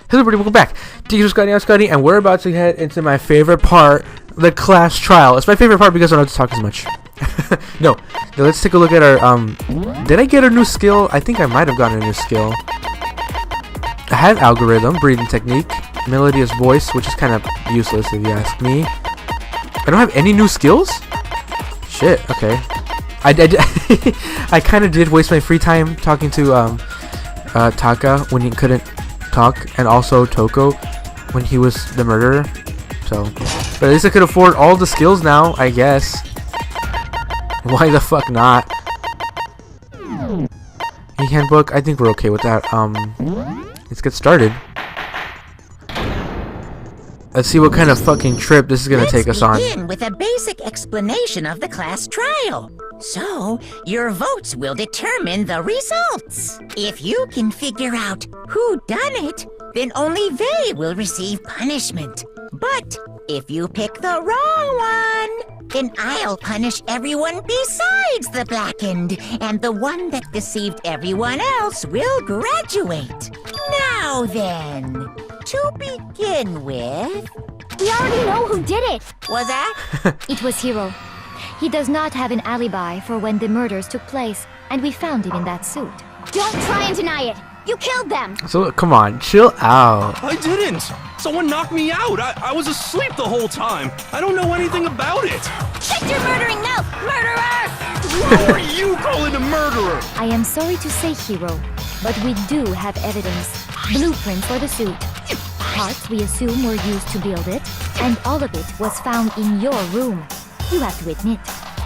Hello everybody, welcome back to Scotty, I'm Scotty, and we're about to head into my favorite part, the class trial. It's my favorite part because I don't have to talk as much. No, let's take a look at our, did I get a new skill? I think I might have gotten a new skill. I have algorithm, breathing technique, melodious voice, which is kind of useless if you ask me. I don't have any new skills? Shit, okay. I kind of did waste my free time talking to, Taka when he couldn't talk, and also Toko when he was the murderer. So, but at least I could afford all the skills now, I guess. Why the fuck not? E-handbook, I think we're okay with that. Let's get started. Let's see what kind of fucking trip this is gonna take us on. Let's begin with a basic explanation of the class trial. So, your votes will determine the results. If you can figure out who done it, then only they will receive punishment. But if you pick the wrong one, then I'll punish everyone besides the blackened, and the one that deceived everyone else will graduate. Now then, to begin with... We already know who did it! Was that? It was Hiro. He does not have an alibi for when the murders took place, and we found him in that suit. Don't try and deny it! You killed them! So, come on, chill out. I didn't! Someone knocked me out! I was asleep the whole time! I don't know anything about it! Shut your murdering mouth, murderer! Who are you calling a murderer? I am sorry to say, Hiro, but we do have evidence. Blueprints for the suit. Parts we assume were used to build it, and all of it was found in your room. You have to admit,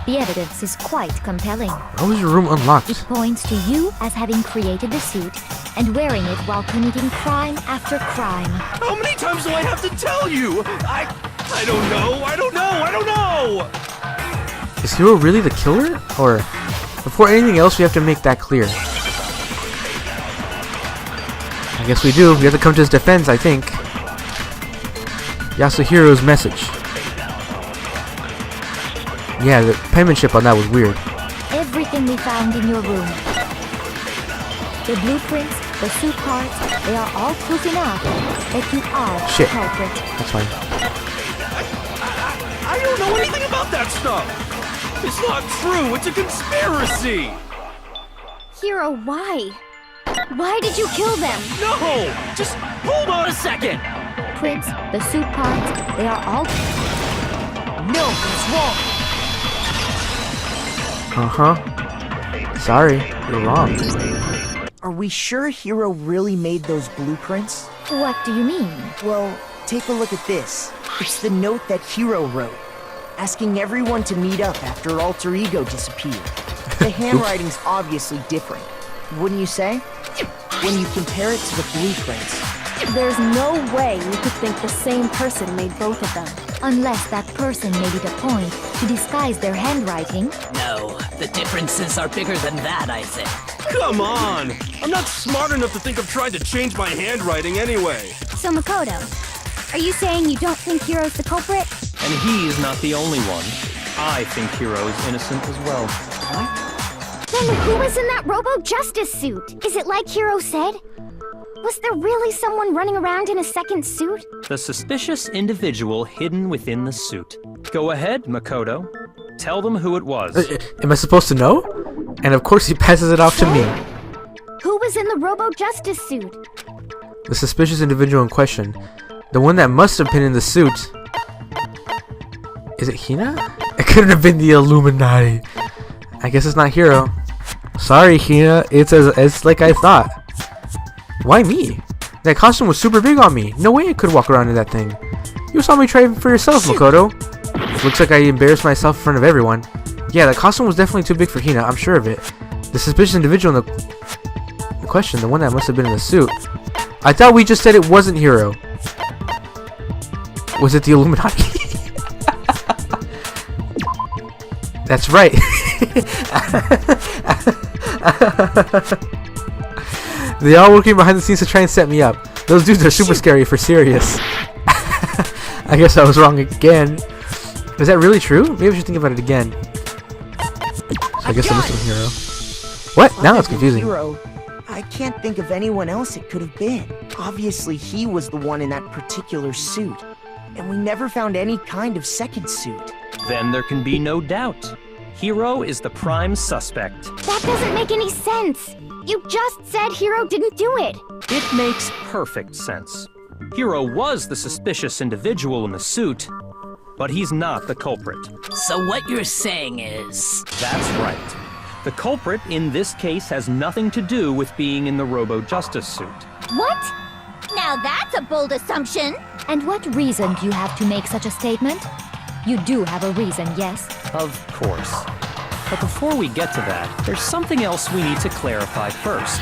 the evidence is quite compelling. How was your room unlocked? It points to you as having created the suit and wearing it while committing crime after crime. How many times do I have to tell you? I don't know, I don't know! Is Hiro really the killer? Or, before anything else, we have to make that clear. I guess we do. We have to come to his defense, I think. Yasuhiro's message. Yeah, the penmanship on that was weird. Everything we found in your room. The blueprints, the suit parts, they are all proof enough that you are the culprit. That's fine. I don't know anything about that stuff! It's not true! It's a conspiracy! Hiro, why? Why did you kill them? No! Just hold on a second! Prints, the suit parts, they are all... No, it's wrong! Uh-huh. Sorry, you're wrong. Are we sure Hiro really made those blueprints? What do you mean? Well, take a look at this. It's the note that Hiro wrote, asking everyone to meet up after Alter Ego disappeared. The handwriting's obviously different, wouldn't you say? When you compare it to the blueprints. There's no way you could think the same person made both of them. Unless that person made it a point to disguise their handwriting. No, the differences are bigger than that, I think. Come on! I'm not smart enough to think of trying to change my handwriting anyway. So Makoto, are you saying you don't think Hiro's the culprit? And he's not the only one. I think Hiro is innocent as well. Then who was in that Robo-Justice suit? Is it like Hiro said? Was there really someone running around in a second suit? The suspicious individual hidden within the suit. Go ahead, Makoto. Tell them who it was. Am I supposed to know? And of course he passes it off to me. Who was in the Robo-Justice suit? The suspicious individual in question. The one that must have been in the suit. Is it Hina? It couldn't have been the Illuminati. I guess it's not Hiro. Sorry, Hina. It's like I thought. Why me? That costume was super big on me. No way I could walk around in that thing. You saw me try it for yourself, Makoto. Looks like I embarrassed myself in front of everyone. Yeah, that costume was definitely too big for Hina, I'm sure of it. The suspicious individual in the question, the one that must have been in the suit. I thought we just said it wasn't Hiro. Was it the Illuminati? That's right. They all working behind the scenes to try and set me up. Those dudes are super scary for serious. I guess I was wrong again. Is that really true? Maybe I should think about it again. So I guess I'm missing Hiro. What? Now it's confusing. Hiro, I I can't think of anyone else it could have been. Obviously, he was the one in that particular suit. And we never found any kind of second suit. Then there can be no doubt. Hiro is the prime suspect. That doesn't make any sense. You just said Hiro didn't do it. It makes perfect sense. Hiro was the suspicious individual in the suit, but he's not the culprit. So what you're saying is... That's right. The culprit in this case has nothing to do with being in the Robo-Justice suit. What? Now that's a bold assumption. And what reason do you have to make such a statement? You do have a reason, yes? Of course. But before we get to that, there's something else we need to clarify first.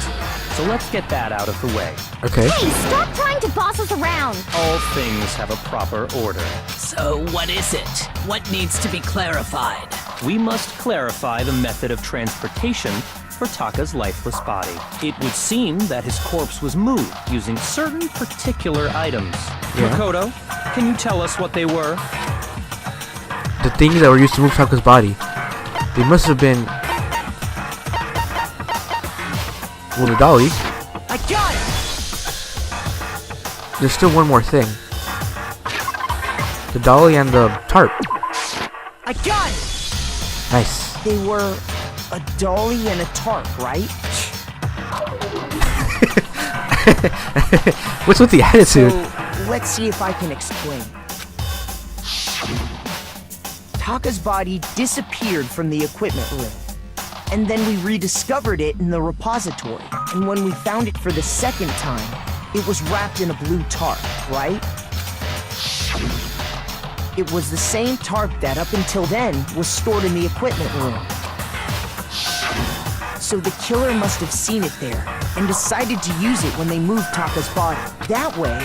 So let's get that out of the way. Okay. Hey, stop trying to boss us around! All things have a proper order. So what is it? What needs to be clarified? We must clarify the method of transportation for Taka's lifeless body. It would seem that his corpse was moved using certain particular items. Yeah. Makoto, can you tell us what they were? The things that were used to move Taka's body. They must have been... Well, the dolly. I got it! There's still one more thing. The dolly and the tarp. I got it! Nice. They were a dolly and a tarp, right? What's with the attitude? So, let's see if I can explain. Taka's body disappeared from the equipment room. And then we rediscovered it in the repository. And when we found it for the second time, it was wrapped in a blue tarp, right? It was the same tarp that up until then was stored in the equipment room. So the killer must have seen it there and decided to use it when they moved Taka's body. That way,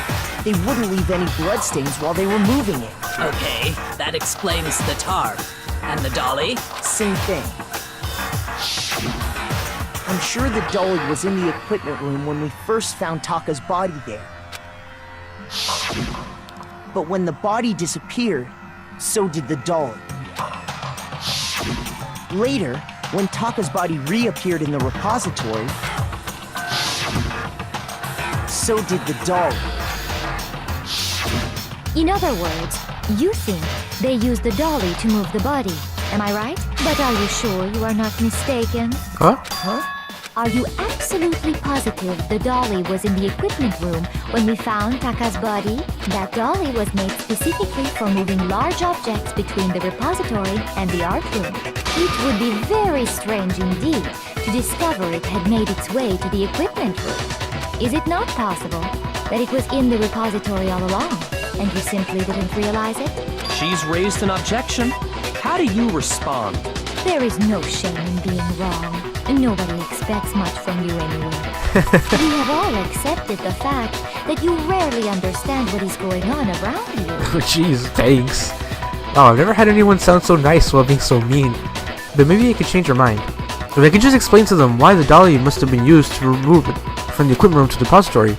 they wouldn't leave any bloodstains while they were moving it. Okay, that explains the tarp. And the dolly? Same thing. I'm sure the dolly was in the equipment room when we first found Taka's body there. But when the body disappeared, so did the dolly. Later, when Taka's body reappeared in the repository, so did the dolly. In other words, you think they used the dolly to move the body. Am I right? But are you sure you are not mistaken? Huh? Are you absolutely positive the dolly was in the equipment room when we found Taka's body? That dolly was made specifically for moving large objects between the repository and the art room. It would be very strange indeed to discover it had made its way to the equipment room. Is it not possible that it was in the repository all along, and you simply didn't realize it? She's raised an objection. How do you respond? There is no shame in being wrong. Nobody expects much from you anyway. We have all accepted the fact that you rarely understand what is going on around you. Jeez, thanks. Oh, I've never had anyone sound so nice while being so mean. But maybe I could change your mind. If I could just explain to them why the dolly must have been used to remove it from the equipment room to the repository.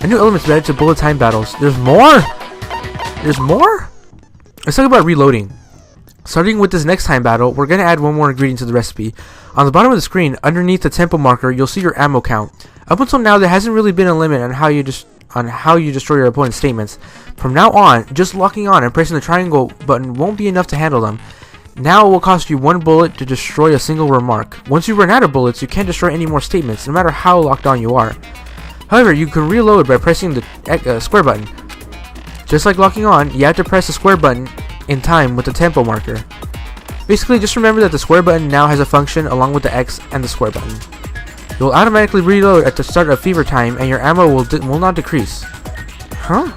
A new element's added to bullet time battles. There's more? There's more? Let's talk about reloading. Starting with this next time battle, we're going to add one more ingredient to the recipe. On the bottom of the screen, underneath the tempo marker, you'll see your ammo count. Up until now, there hasn't really been a limit on how you destroy your opponent's statements. From now on, just locking on and pressing the triangle button won't be enough to handle them. Now it will cost you 1 bullet to destroy a single remark. Once you run out of bullets, you can't destroy any more statements, no matter how locked on you are. However, you can reload by pressing the square button. Just like locking on, you have to press the square button in time with the tempo marker. Basically, just remember that the square button now has a function along with the X and the square button. It will automatically reload at the start of fever time, and your ammo will not decrease. Huh?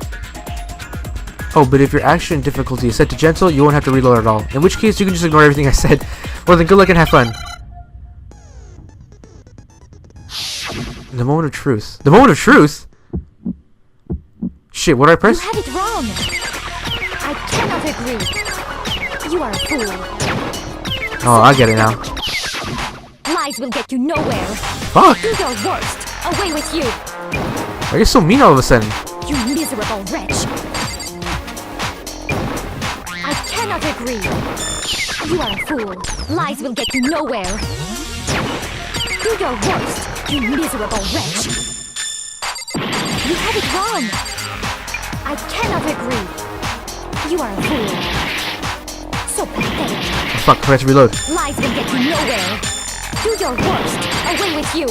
Oh, but if your action difficulty is set to gentle, you won't have to reload at all. In which case, you can just ignore everything I said. Well then, good luck and have fun. The moment of truth. The moment of truth? Shit, what did I press? You have it wrong. I cannot agree. You are a fool. Oh, I get it now. Lies will get you nowhere. Fuck! Do your worst. Away with you. Why are you so mean all of a sudden? You miserable wretch. I cannot agree. You are a fool. Lies will get you nowhere. Do your worst. You miserable wretch! You have it wrong! I cannot agree! You are a fool! So pathetic! Fuck, I have to reload. Lies will get you nowhere! Do your worst! Away with you!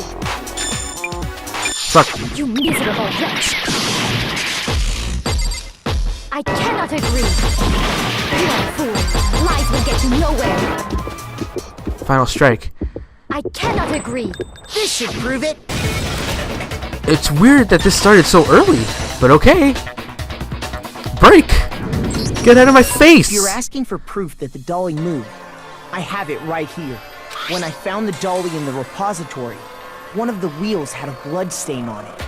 Fuck. You miserable wretch! I cannot agree! You are a fool! Lies will get you nowhere! Final strike. I cannot agree! This should prove it. It's weird that this started so early, but okay. Break! Get out of my face! If you're asking for proof that the dolly moved, I have it right here. When I found the dolly in the repository, one of the wheels had a blood stain on it.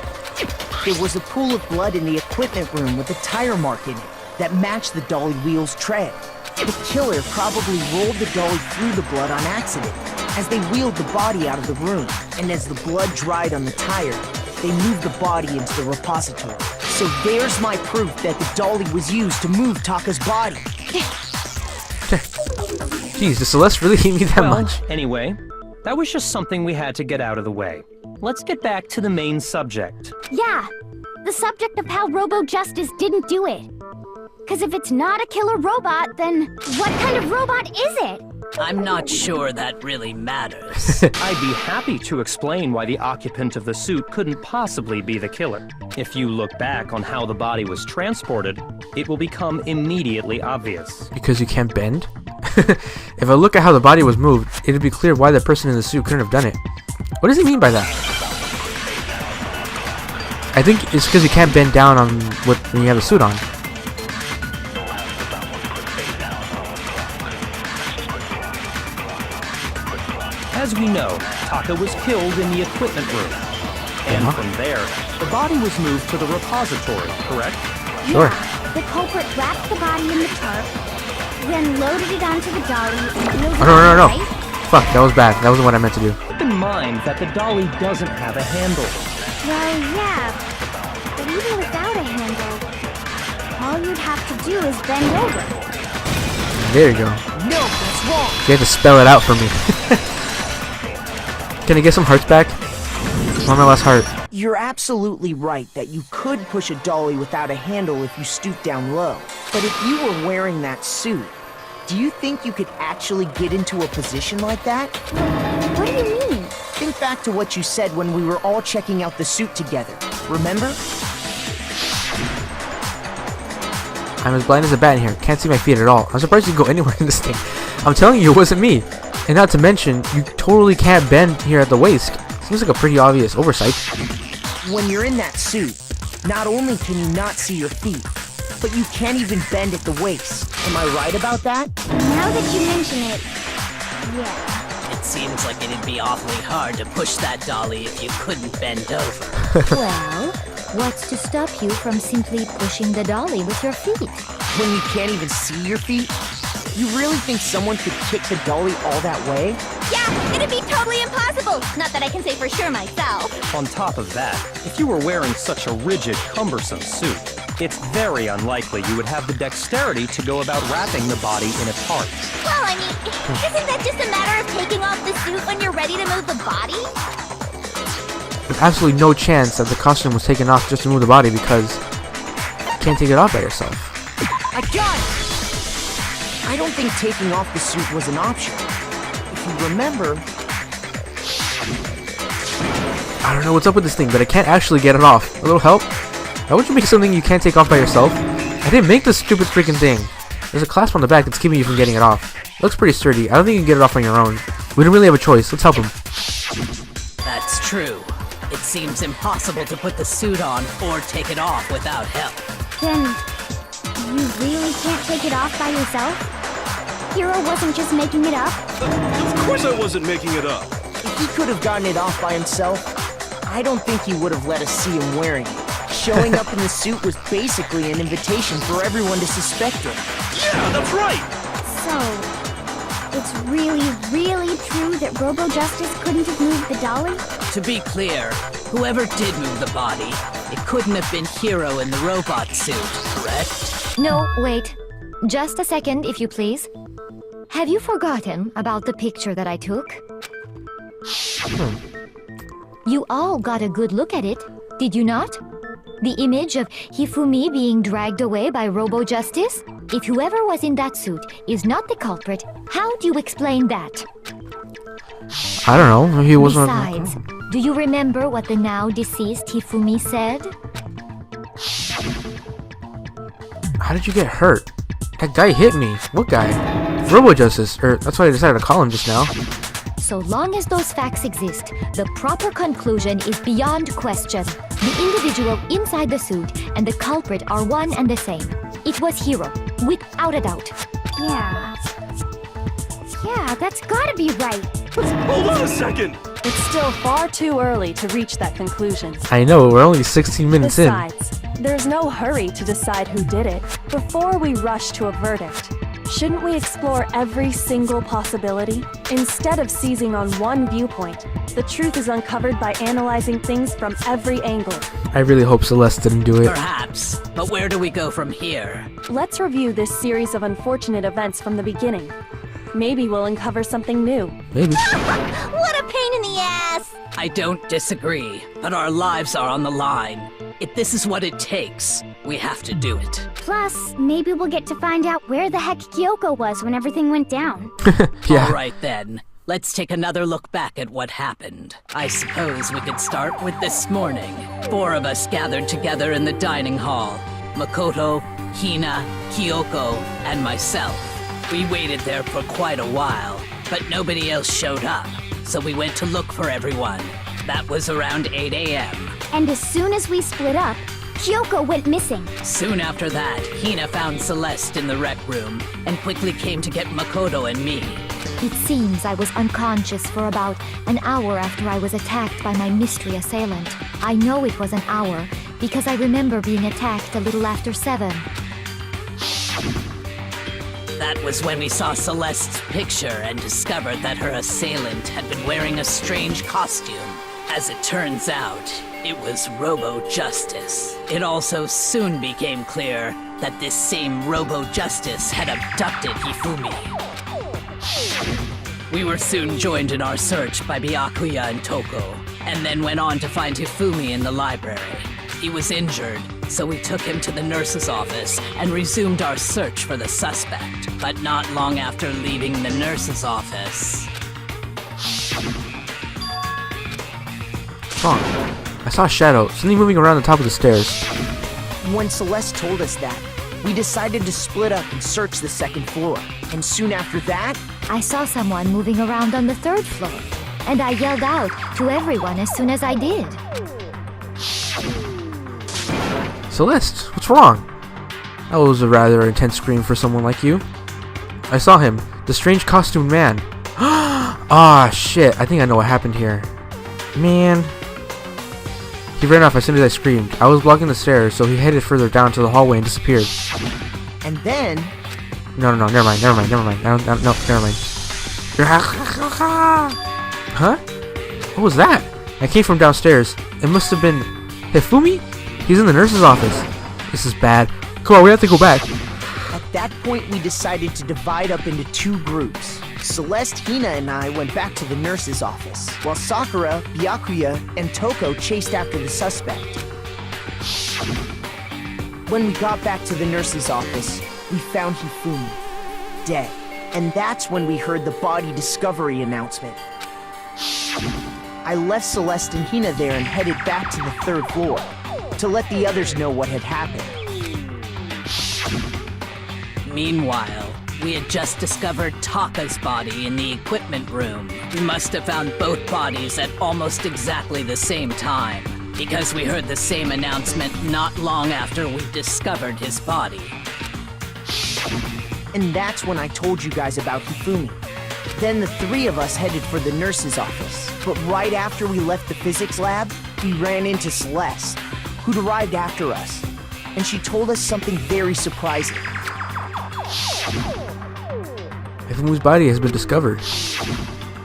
There was a pool of blood in the equipment room with a tire mark in it that matched the dolly wheel's tread. The killer probably rolled the dolly through the blood on accident as they wheeled the body out of the room, and as the blood dried on the tire, they moved the body into the repository. So there's my proof that the dolly was used to move Taka's body. Jeez, does Celeste really hate me that Well, much? anyway, that was just something we had to get out of the way. Let's get back to the main subject. Yeah, the subject of how Robo-Justice didn't do it. Because if it's not a killer robot, then what kind of robot is it? I'm not sure that really matters. I'd be happy to explain why the occupant of the suit couldn't possibly be the killer. If you look back on how the body was transported, it will become immediately obvious. Because you can't bend? If I look at how the body was moved, it'd be clear why the person in the suit couldn't have done it. What does he mean by that? I think it's because you can't bend down on when you have a suit on. As we know, Taka was killed in the equipment room. And from there, the body was moved to the repository, correct? Sure. The culprit wrapped the body in the tarp, then loaded it onto the dolly and wheeled it Oh, no. right? Fuck, that was bad. That wasn't what I meant to do. Keep in mind that the dolly doesn't have a handle. Well, yeah, but even without a handle, all you'd have to do is bend over. There you go. No, that's wrong. You have to spell it out for me. Can I get some hearts back? I want my last heart. You're absolutely right that you could push a dolly without a handle if you stoop down low. But if you were wearing that suit, do you think you could actually get into a position like that? What do you mean? Think back to what you said when we were all checking out the suit together. Remember? I'm as blind as a bat in here. Can't see my feet at all. I'm surprised you can go anywhere in this thing. I'm telling you, it wasn't me. And not to mention, you totally can't bend here at the waist. Seems like a pretty obvious oversight. When you're in that suit, not only can you not see your feet, but you can't even bend at the waist. Am I right about that? Now that you mention it, yeah. It seems like it'd be awfully hard to push that dolly if you couldn't bend over. Well, what's to stop you from simply pushing the dolly with your feet? When you can't even see your feet? You really think someone could kick the dolly all that way? Yeah, it'd be totally impossible. Not that I can say for sure myself. On top of that, if you were wearing such a rigid, cumbersome suit, it's very unlikely you would have the dexterity to go about wrapping the body in a tarp. Well, I mean, isn't that just a matter of taking off the suit when you're ready to move the body? There's absolutely no chance that the costume was taken off just to move the body because you can't take it off by yourself. I got it! I don't think taking off the suit was an option. If you remember... I don't know what's up with this thing, but I can't actually get it off. A little help? Why would you make something you can't take off by yourself? I didn't make this stupid freaking thing. There's a clasp on the back that's keeping you from getting it off. It looks pretty sturdy. I don't think you can get it off on your own. We don't really have a choice. Let's help him. That's true. It seems impossible to put the suit on or take it off without help. Then, you really can't take it off by yourself? Hero wasn't just making it up? Of course I wasn't making it up. If he could have gotten it off by himself, I don't think he would have let us see him wearing it. Showing up in the suit was basically an invitation for everyone to suspect him. Yeah, that's right. So, it's really, really true that Robo-Justice couldn't have moved the dolly? To be clear, whoever did move the body, it couldn't have been Hero in the robot suit, correct? No, wait. Just a second, if you please. Have you forgotten about the picture that I took? You all got a good look at it, did you not? The image of Hifumi being dragged away by Robo-Justice? If whoever was in that suit is not the culprit, how do you explain that? I don't know. Maybe he wasn't. Besides, do you remember what the now deceased Hifumi said? How did you get hurt? That guy hit me. What guy? Robo-Justice. Or that's what I decided to call him just now. So long as those facts exist, the proper conclusion is beyond question. The individual inside the suit and the culprit are one and the same. It was Hiro, without a doubt. Yeah. Yeah, that's gotta be right. Hold on a second! It's still far too early to reach that conclusion. I know, we're only 16 minutes in. Besides, there's no hurry to decide who did it before we rush to a verdict. Shouldn't we explore every single possibility? Instead of seizing on one viewpoint, the truth is uncovered by analyzing things from every angle. I really hope Celeste didn't do it. Perhaps, but where do we go from here? Let's review this series of unfortunate events from the beginning. Maybe we'll uncover something new. Maybe. What a pain in the ass! I don't disagree, but our lives are on the line. If this is what it takes, we have to do it. Plus, maybe we'll get to find out where the heck Kyoko was when everything went down. Yeah. Alright then, let's take another look back at what happened. I suppose we could start with this morning. 4 of us gathered together in the dining hall. Makoto, Hina, Kyoko, and myself. We waited there for quite a while, but nobody else showed up, so we went to look for everyone. That was around 8 a.m. And as soon as we split up, Kyoko went missing. Soon after that, Hina found Celeste in the rec room and quickly came to get Makoto and me. It seems I was unconscious for about an hour after I was attacked by my mystery assailant. I know it was an hour because I remember being attacked a little after 7. That was when we saw Celeste's picture and discovered that her assailant had been wearing a strange costume. As it turns out, it was Robo-Justice. It also soon became clear that this same Robo-Justice had abducted Hifumi. We were soon joined in our search by Byakuya and Toko, and then went on to find Hifumi in the library. He was injured, so we took him to the nurse's office and resumed our search for the suspect. But not long after leaving the nurse's office... Wrong. I saw a shadow, something moving around the top of the stairs. When Celeste told us that, we decided to split up and search the 2nd floor. And soon after that, I saw someone moving around on the 3rd floor, and I yelled out to everyone as soon as I did. Celeste, what's wrong? That was a rather intense scream for someone like you. I saw him, the strange costumed man. Ah, shit, I think I know what happened here. Man. He ran off as soon as I screamed. I was blocking the stairs, so he headed further down to the hallway and disappeared. and then... No, never mind. No, never mind. Huh? What was that? I came from downstairs. It must have been Hifumi? He's in the nurse's office. This is bad. Come on, we have to go back. At that point, we decided to divide up into 2 groups. Celeste, Hina, and I went back to the nurse's office, while Sakura, Byakuya, and Toko chased after the suspect. When we got back to the nurse's office, we found Hifumi, dead. And that's when we heard the body discovery announcement. I left Celeste and Hina there and headed back to the 3rd floor, to let the others know what had happened. Meanwhile, we had just discovered Taka's body in the equipment room. We must have found both bodies at almost exactly the same time, because we heard the same announcement not long after we discovered his body. And that's when I told you guys about Hifumi. Then the 3 of us headed for the nurse's office. But right after we left the physics lab, we ran into Celeste, who'd arrived after us. And she told us something very surprising. Hifumi's body has been discovered.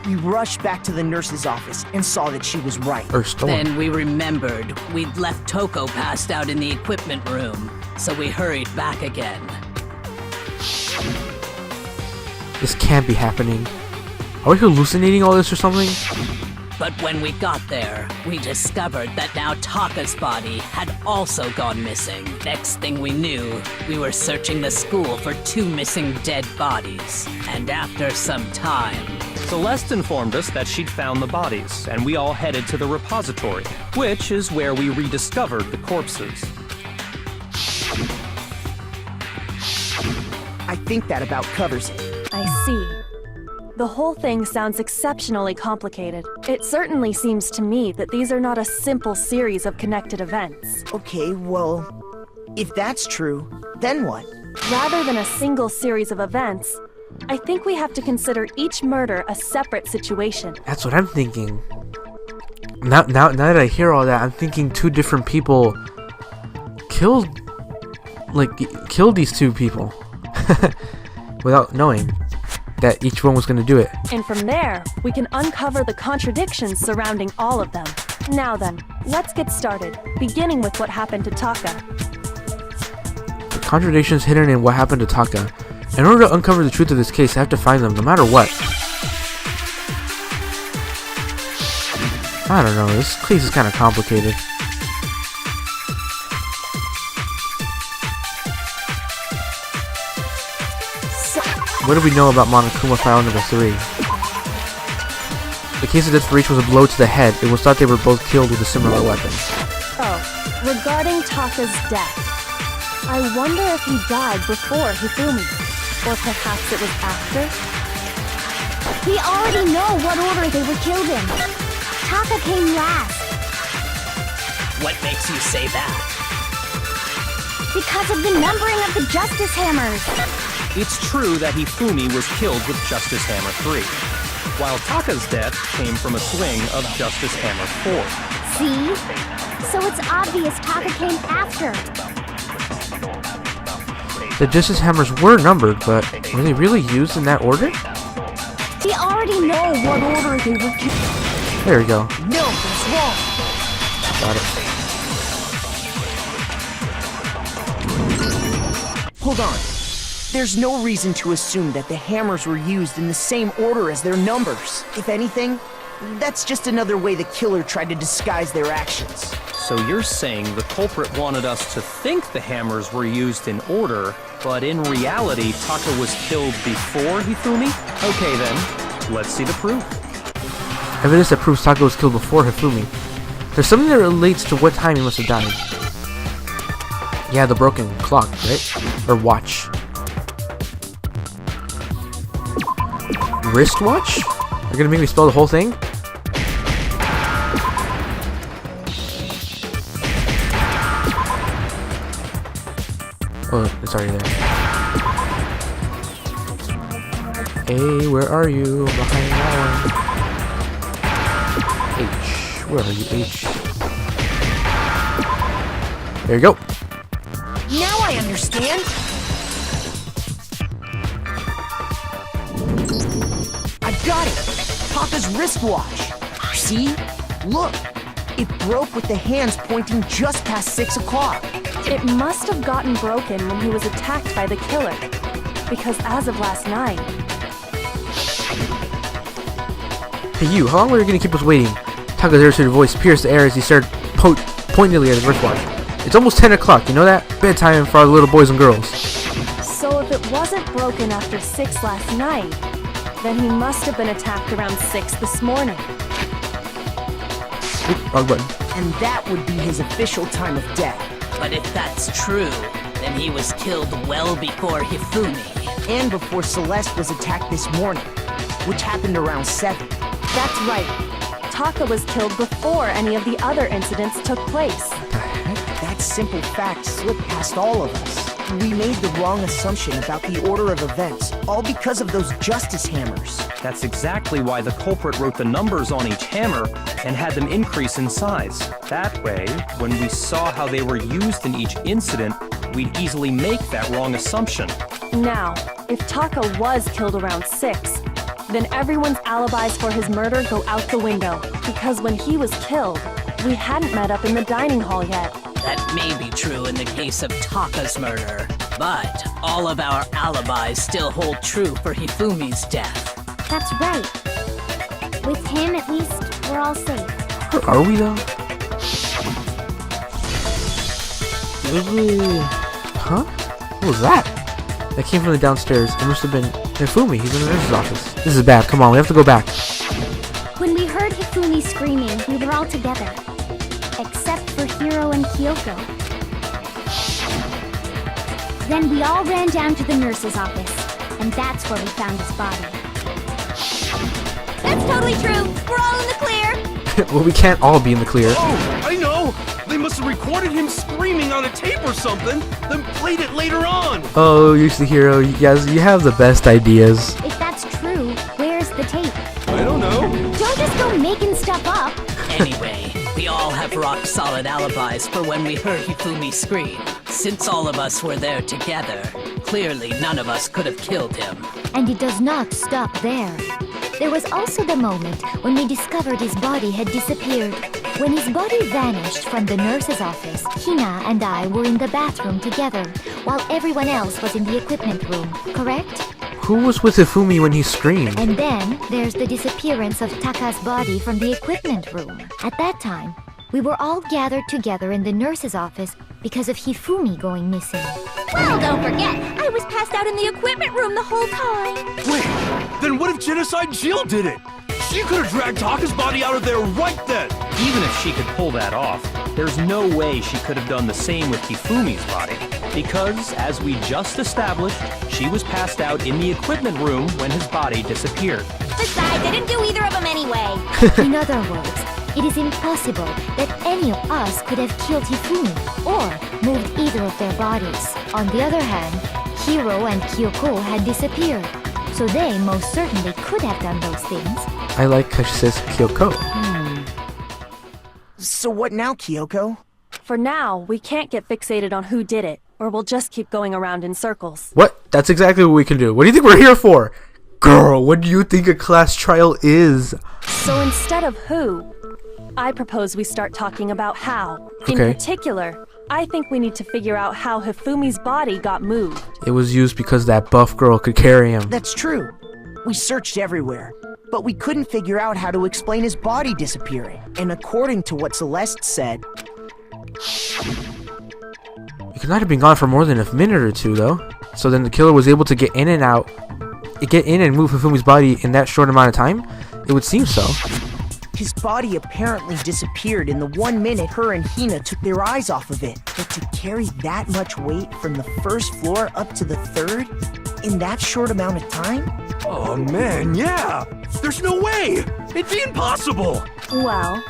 We rushed back to the nurse's office and saw that she was right. Or stolen. Then we remembered we'd left Toko passed out in the equipment room, so we hurried back again. This can't be happening. Are we hallucinating all this or something? But when we got there, we discovered that now Taka's body had also gone missing. Next thing we knew, we were searching the school for 2 missing dead bodies. And after some time, Celeste informed us that she'd found the bodies, and we all headed to the repository, which is where we rediscovered the corpses. I think that about covers it. I see. The whole thing sounds exceptionally complicated. It certainly seems to me that these are not a simple series of connected events. Okay, well, if that's true, then what? Rather than a single series of events, I think we have to consider each murder a separate situation. That's what I'm thinking. Now that I hear all that, I'm thinking 2 different people killed these 2 people without knowing that each one was going to do it. And from there, we can uncover the contradictions surrounding all of them. Now then, let's get started, beginning with what happened to Taka. The contradictions hidden in what happened to Taka. In order to uncover the truth of this case, I have to find them, no matter what. I don't know, this case is kind of complicated. What do we know about Monokuma File number 3? The case of death for each was a blow to the head. It was thought they were both killed with a similar weapon. Oh, regarding Taka's death. I wonder if he died before Hifumi, or perhaps it was after? We already know what order they were killed in. Taka came last. what makes you say that? Because of the numbering of the Justice Hammers. It's true that Hifumi was killed with Justice Hammer 3, while Taka's death came from a swing of Justice Hammer 4. See? So it's obvious Taka came after. The Justice Hammers were numbered, but were they really used in that order? We already know what order they were killed. There we go. No, that's wrong. Got it. Hold on. There's no reason to assume that the hammers were used in the same order as their numbers. If anything, that's just another way the killer tried to disguise their actions. So you're saying the culprit wanted us to think the hammers were used in order, but in reality, Taka was killed before Hifumi? Okay then, let's see the proof. Evidence that proves Taka was killed before Hifumi. There's something that relates to what time he must have died. Yeah, the broken clock, right? Or watch. Wristwatch? You're gonna make me spell the whole thing? Oh, it's already there. Hey, where are you? Behind that one. H. Where are you, H? There you go. Now I understand. I got it. Taka's wristwatch. See? Look. It broke with the hands pointing just past 6 o'clock. It must have gotten broken when he was attacked by the killer. Because as of last night... Hey you, how long were you gonna keep us waiting? Taka's irritated voice pierced the air as he stared pointedly at his wristwatch. It's almost 10 o'clock, you know that? Bedtime for our little boys and girls. So if it wasn't broken after 6 last night, then he must have been attacked around 6 this morning. Oop, wrong button. And that would be his official time of death. But if that's true, then he was killed well before Hifumi. And before Celeste was attacked this morning, which happened around 7. That's right. Taka was killed before any of the other incidents took place. That simple fact slipped past all of us. We made the wrong assumption about the order of events, all because of those Justice Hammers. That's exactly why the culprit wrote the numbers on each hammer and had them increase in size. That way, when we saw how they were used in each incident, we'd easily make that wrong assumption. Now, if Taka was killed around 6, then everyone's alibis for his murder go out the window, because when he was killed, we hadn't met up in the dining hall yet. That may be true in the case of Taka's murder, but all of our alibis still hold true for Hifumi's death. That's right. With him, at least, we're all safe. Where are we though? Huh? What was that? That came from the downstairs. It must have been Hifumi. He's in the nurse's office. This is bad. Come on, we have to go back. When we heard Hifumi screaming, we were all together. Except for Hiro and Kyoko. Then we all ran down to the nurse's office, and that's where we found his body. That's totally true. We're all in the clear. Well, we can't all be in the clear. Oh, I know! They must have recorded him screaming on a tape or something, then played it later on! Oh, Yukihiro, you guys, you have the best ideas. If that's true, where's the tape? I don't know. Don't just go making stuff up. Anyway, we all have rock-solid alibis for when we heard Hifumi scream. Since all of us were there together, clearly none of us could have killed him. And it does not stop there. There was also the moment when we discovered his body had disappeared. When his body vanished from the nurse's office, Hina and I were in the bathroom together, while everyone else was in the equipment room, correct? Who was with Hifumi when he screamed? And then there's the disappearance of Taka's body from the equipment room. At that time, we were all gathered together in the nurse's office because of Hifumi going missing. Well, don't forget, I was passed out in the equipment room the whole time. Wait, then what if Genocide Jill did it? She could have dragged Taka's body out of there right then! Even if she could pull that off, there's no way she could have done the same with Hifumi's body. Because, as we just established, she was passed out in the equipment room when his body disappeared. Besides, I didn't do either of them anyway. In other words, it is impossible that any of us could have killed Hifumi or moved either of their bodies. On the other hand, Hiro and Kyoko had disappeared, so they most certainly could have done those things. I like how she says Kyoko. So what now, Kyoko? For now, we can't get fixated on who did it, or we'll just keep going around in circles. What? That's exactly what we can do. What do you think we're here for? Girl, what do you think a class trial is? So instead of who, I propose we start talking about how. In Okay. particular, I think we need to figure out how Hifumi's body got moved. It was used because that buff girl could carry him. That's true. We searched everywhere, but we couldn't figure out how to explain his body disappearing. And according to what Celeste said, He could not have been gone for more than a minute or two, though. So then the killer was able to get in and out, get in and move Hifumi's body in that short amount of time? It would seem so. his body apparently disappeared in the 1 minute her and Hina took their eyes off of it. But to carry that much weight from the first floor up to the third in that short amount of time? Oh man, yeah! There's no way! It'd be impossible! Well,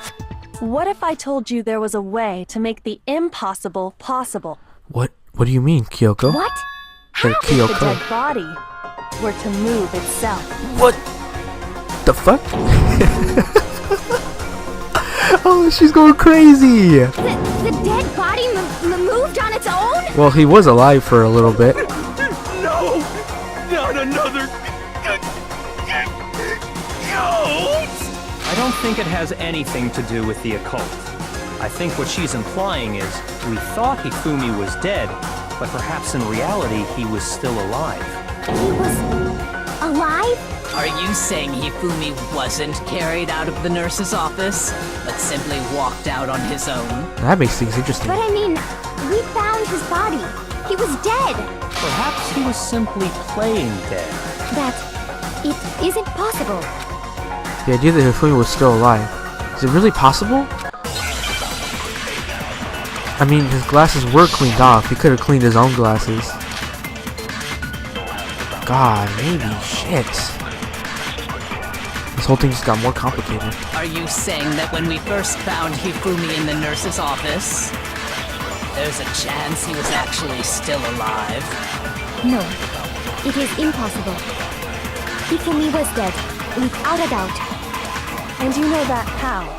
what if I told you there was a way to make the impossible possible? What do you mean, Kyoko? What? Or If the Kyoko? dead body were to move itself. What the fuck? Oh, she's going crazy! The dead body moved on its own? Well, he was alive for a little bit. No! Not another... ghost! I don't think it has anything to do with the occult. I think what she's implying is we thought Hifumi was dead, but perhaps in reality he was still alive. He was alive? Are you saying Hifumi wasn't carried out of the nurse's office, but simply walked out on his own? That makes things interesting. But I mean, we found his body. He was dead. Perhaps he was simply playing dead. That it isn't possible. The idea that Hifumi was still alive. Is it really possible? I mean, his glasses were cleaned off. He could have cleaned his own glasses. God, maybe. Shit. This whole thing just got more complicated. Are you saying that when we first found Hifumi in the nurse's office, there's a chance he was actually still alive? No, it is impossible. Hifumi was dead, without a doubt. And you know that how?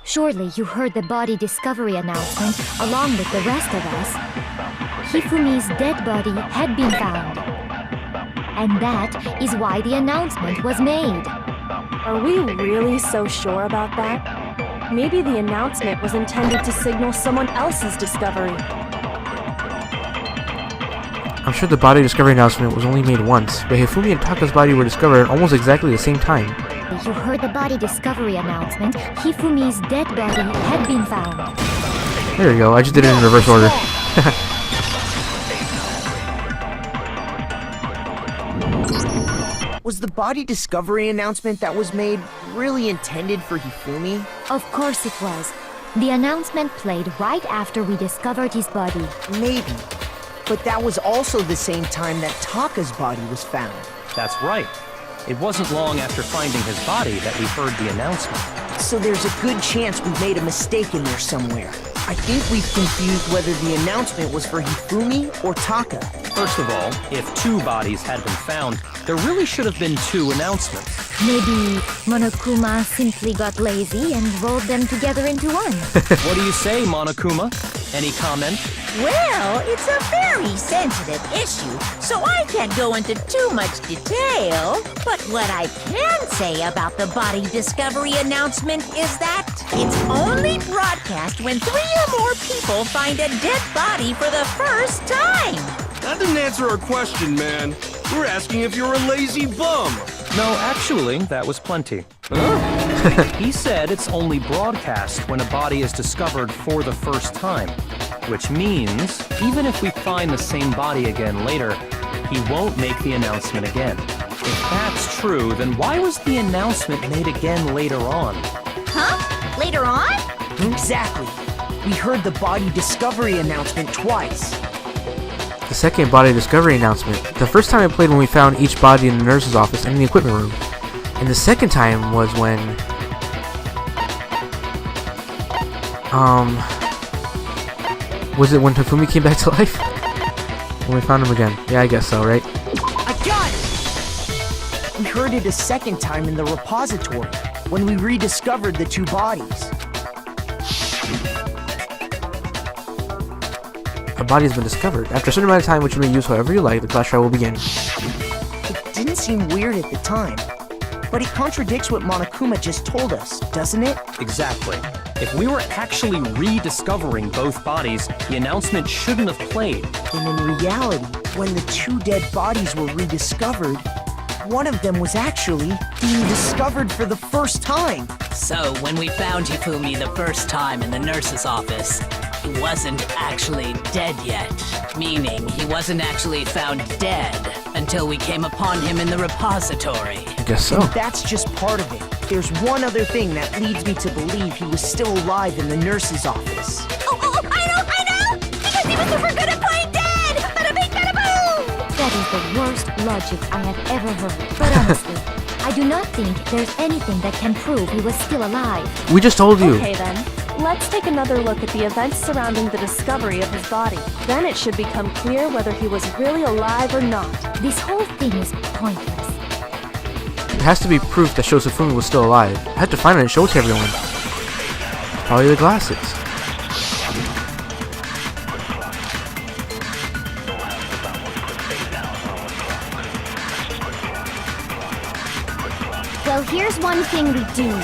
Surely you heard the body discovery announcement along with the rest of us. Hifumi's dead body had been found. And that is why the announcement was made. Are we really so sure about that? Maybe the announcement was intended to signal someone else's discovery. I'm sure the body discovery announcement was only made once, but Hifumi and Taka's body were discovered at almost exactly the same time. You heard the body discovery announcement. Hifumi's dead body had been found. There you go. I just did it in reverse order. Was the body discovery announcement that was made really intended for Hifumi? Of course it was. The announcement played right after we discovered his body. Maybe. But that was also the same time that Taka's body was found. That's right. It wasn't long after finding his body that we heard the announcement. So there's a good chance we made a mistake in there somewhere. I think we've confused whether the announcement was for Hifumi or Taka. First of all, if 2 bodies had been found, there really should have been 2 announcements. Maybe Monokuma simply got lazy and rolled them together into one. What do you say, Monokuma? Any comment? Well, it's a very sensitive issue, so I can't go into too much detail. But what I can say about the body discovery announcement is that it's only broadcast when 3 or more people find a dead body for the first time. That didn't answer our question, man. We're asking if you're a lazy bum. No, actually, that was plenty. He said it's only broadcast when a body is discovered for the first time. Which means, even if we find the same body again later, he won't make the announcement again. If that's true, then why was the announcement made again later on? Huh? Later on? Exactly. We heard the body discovery announcement twice. The second body discovery announcement. The first time it played when we found each body in the nurse's office and in the equipment room. And the second time was when... Was it when Hifumi came back to life? When we found him again. Yeah, I guess so, right? I got it! We heard it a second time in the repository, when we rediscovered the 2 bodies. A body has been discovered. After a certain amount of time, which you may use however you like, the class trial will begin. It didn't seem weird at the time, but it contradicts what Monokuma just told us, doesn't it? Exactly. If we were actually rediscovering both bodies, the announcement shouldn't have played. And in reality, when the 2 dead bodies were rediscovered, one of them was actually being discovered for the first time. So, when we found Hifumi the first time in the nurse's office, he wasn't actually dead yet. Meaning, he wasn't actually found dead until we came upon him in the repository. I guess so. And that's just part of it. There's one other thing that leads me to believe he was still alive in the nurse's office. Oh, I know! Because he was super good at playing dead! Bada bing, bada boom! That is the worst logic I have ever heard. But honestly, I do not think there's anything that can prove he was still alive. We just told you. Okay then, let's take another look at the events surrounding the discovery of his body. Then it should become clear whether he was really alive or not. This whole thing is pointless. There has to be proof that shows Hifumi was still alive. I had to find it and show it to everyone. Probably the glasses. Well, here's one thing we do know.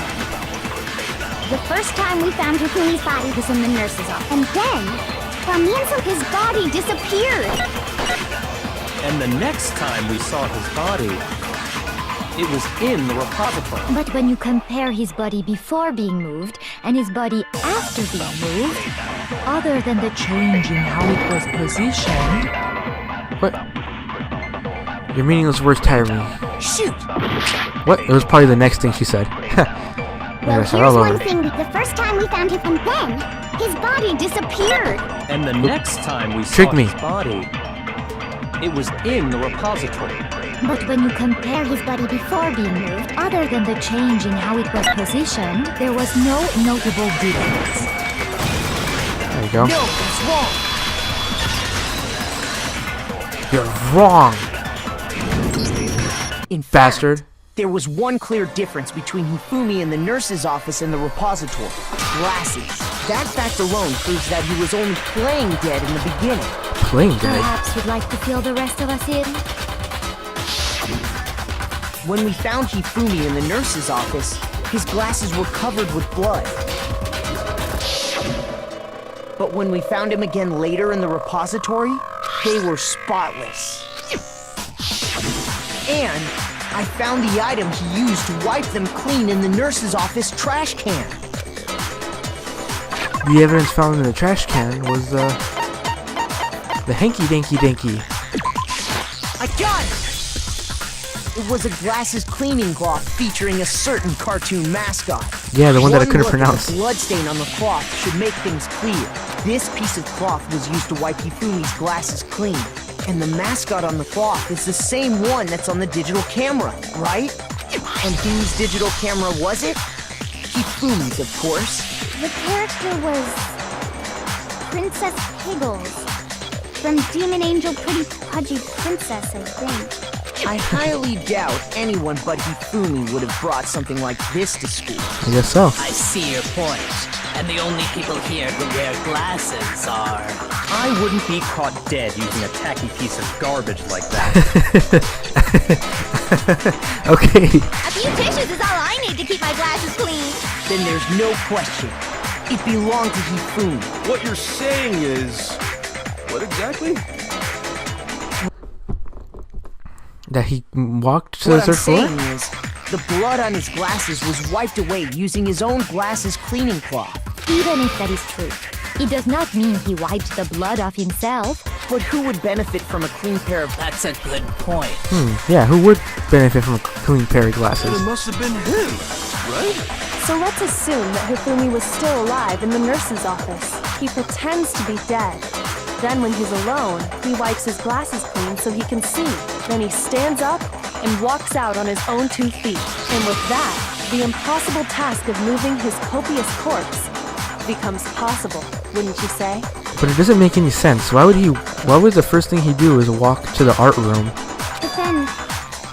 The first time we found Hifumi's body was in the nurse's office. And then, his body disappeared. And the next time we saw his body, it was in the repository. But when you compare his body before being moved and his body after being moved, other than the change in how it was positioned... What? Your meaningless words tire me. Shoot! What? It was probably the next thing she said. Well, here's one thing. The first time we found him, and then his body disappeared. And the next time we saw his body, it was in the repository. But when you compare his body before being moved, other than the change in how it was positioned, there was no notable difference. There you go. No, that's wrong. You're wrong. In fact, bastard. There was one clear difference between Hifumi in the nurse's office and the repository. Glasses. That fact alone proves that he was only playing dead in the beginning. Playing dead? Perhaps you'd like to fill the rest of us in? When we found Hifumi in the nurse's office, his glasses were covered with blood. But when we found him again later in the repository, they were spotless. And I found the item he used to wipe them clean in the nurse's office trash can. The evidence found in the trash can was the hanky-danky-danky. I got it! It was a glasses cleaning cloth featuring a certain cartoon mascot. Yeah, the one that I couldn't look at pronounce. the bloodstain on the cloth should make things clear. This piece of cloth was used to wipe Hifumi's glasses clean. And the mascot on the cloth is the same one that's on the digital camera, right? And whose digital camera was it? Hifumi's, of course. The character was Princess Piggles from Demon Angel Pretty Pudgy Princess, I think. I highly doubt anyone but Hifumi would have brought something like this to school. I guess so. I see your point. And the only people here who wear glasses are... I wouldn't be caught dead using a tacky piece of garbage like that. Okay. A few tissues is all I need to keep my glasses clean. Then there's no question. It belonged to Hifumi. What you're saying is... What exactly? That he walked to What the I'm third floor? saying is, the blood on his glasses was wiped away using his own glasses cleaning cloth. Even if that is true, it does not mean he wiped the blood off himself. But who would benefit from a clean pair of... That's a good point. Yeah, who would benefit from a clean pair of glasses? It must have been him, right? So let's assume that Hifumi was still alive in the nurse's office. He pretends to be dead. Then when he's alone, he wipes his glasses clean so he can see. Then he stands up and walks out on his own 2 feet. And with that, the impossible task of moving his copious corpse becomes possible, wouldn't you say? But it doesn't make any sense. Why would the first thing he do is walk to the art room? But then,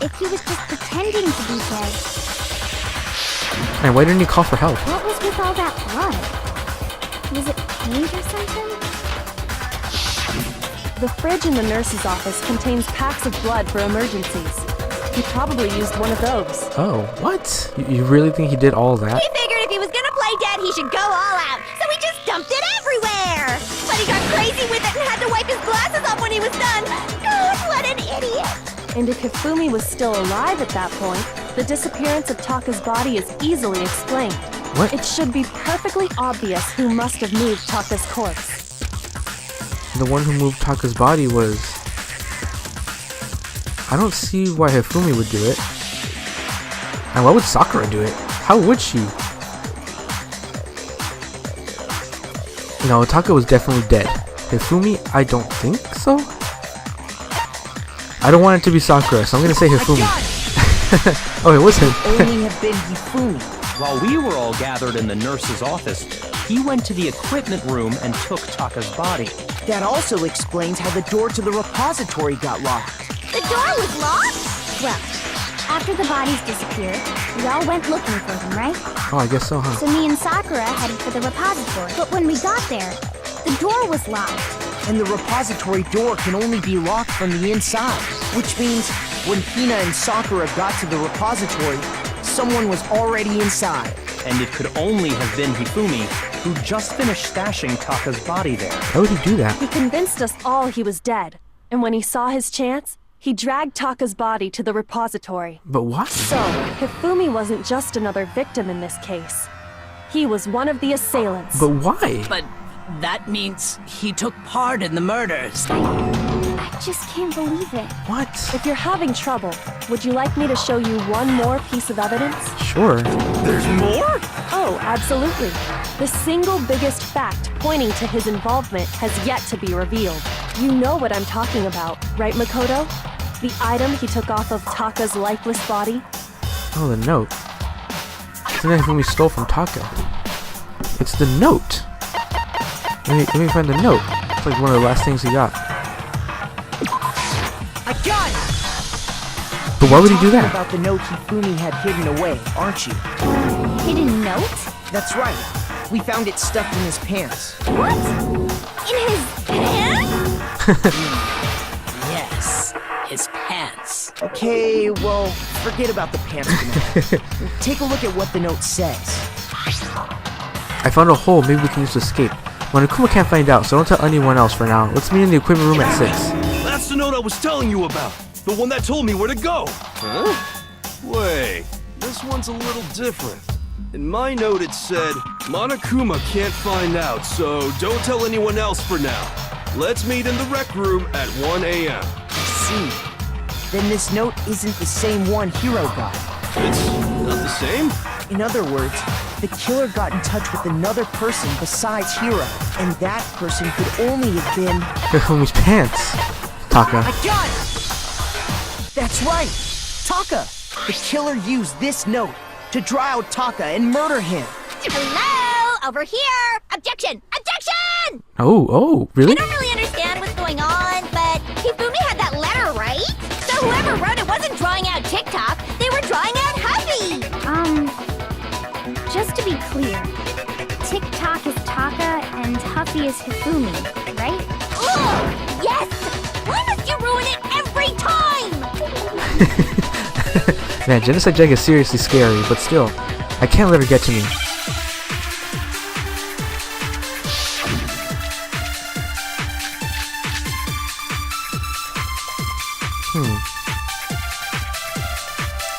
if he was just pretending to be dead, And why didn't he call for help? what was with all that blood? Was it paint or something? The fridge in the nurse's office contains packs of blood for emergencies. He probably used one of those. Oh, what? You really think he did all that? He figured if he was gonna play dead, he should go all out. So he just dumped it everywhere. But he got crazy with it and had to wipe his glasses off when he was done. God, what an idiot. And if Hifumi was still alive at that point, the disappearance of Taka's body is easily explained. What? It should be perfectly obvious who must have moved Taka's corpse. The one who moved Taka's body was... I don't see why Hifumi would do it. And why would Sakura do it? How would she? No, Taka was definitely dead. Hifumi, I don't think so. I don't want it to be Sakura, so I'm gonna say Hifumi. Oh, it was him. Only have been Hifumi. While we were all gathered in the nurse's office, he went to the equipment room and took Taka's body. That also explains how the door to the repository got locked. The door was locked? Well, after the bodies disappeared, we all went looking for them, right? Oh, I guess so, huh? So me and Sakura headed for the repository. But when we got there, the door was locked. And the repository door can only be locked from the inside. Which means when Hina and Sakura got to the repository, someone was already inside. And it could only have been Hifumi, who just finished stashing Taka's body there. Why would he do that? He convinced us all he was dead. And when he saw his chance, he dragged Taka's body to the repository. But why? So, Hifumi wasn't just another victim in this case. He was one of the assailants. But why? But that means he took part in the murders. I just can't believe it. What? If you're having trouble, would you like me to show you one more piece of evidence? Sure. There's more? Oh, absolutely. The single biggest fact pointing to his involvement has yet to be revealed. You know what I'm talking about, right, Makoto? The item he took off of Taka's lifeless body? Oh, the note. It's the knife we stole from Taka. It's the note. Let me find the note. It's like one of the last things he got. I got it! But why would he do Talking that? about the note Hifumi had hidden away, aren't you? Hidden note? That's right. We found it stuffed in his pants. What? In his pants? Yes, his pants. Okay, well, forget about the pants for now. Take a look at what the note says. I found a hole. Maybe we can use to escape. When Akuma can't find out, so don't tell anyone else for now. Let's meet in the equipment room at 6. That's the note I was telling you about. The one that told me where to go. Huh? Wait, this one's a little different. In my note it said, Monokuma can't find out, so don't tell anyone else for now. Let's meet in the rec room at 1 a.m. I see. Then this note isn't the same one Hiro got. It's not the same? In other words, the killer got in touch with another person besides Hiro, and that person could only have been... Hifumi's pants. Taka. I got it! That's right! Taka! The killer used this note to draw out Taka and murder him. Hello? Over here! Objection! Objection! Oh, really? I don't really understand what's going on, but Hifumi had that letter, right? So whoever wrote it wasn't drawing out TikTok, they were drawing out Huffy! Just to be clear, TikTok is Taka and Huffy is Hifumi, right? Ugh! Yes! Why must you ruin it every time? Man, Genocide Jack is seriously scary, but still, I can't let her get to me.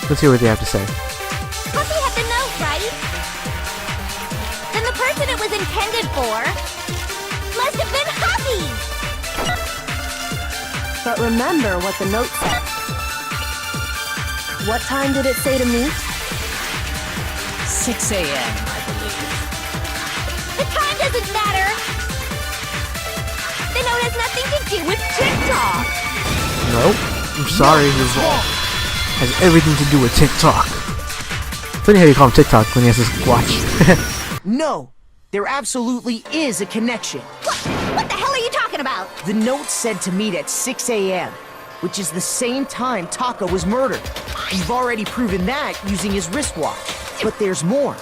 Let's hear what they have to say. Huffy had the note, right? Then the person it was intended for must have been Huffy! But remember what the note said. What time did it say to meet? 6 a.m., I believe. The time doesn't matter! The note has nothing to do with TikTok! Nope. I'm sorry, you're wrong. Has everything to do with TikTok. Funny how you call him TikTok when he has this watch. No, there absolutely is a connection. What the hell are you talking about? The note said to meet at 6 a.m., which is the same time Taka was murdered. We've already proven that using his wristwatch. But there's more.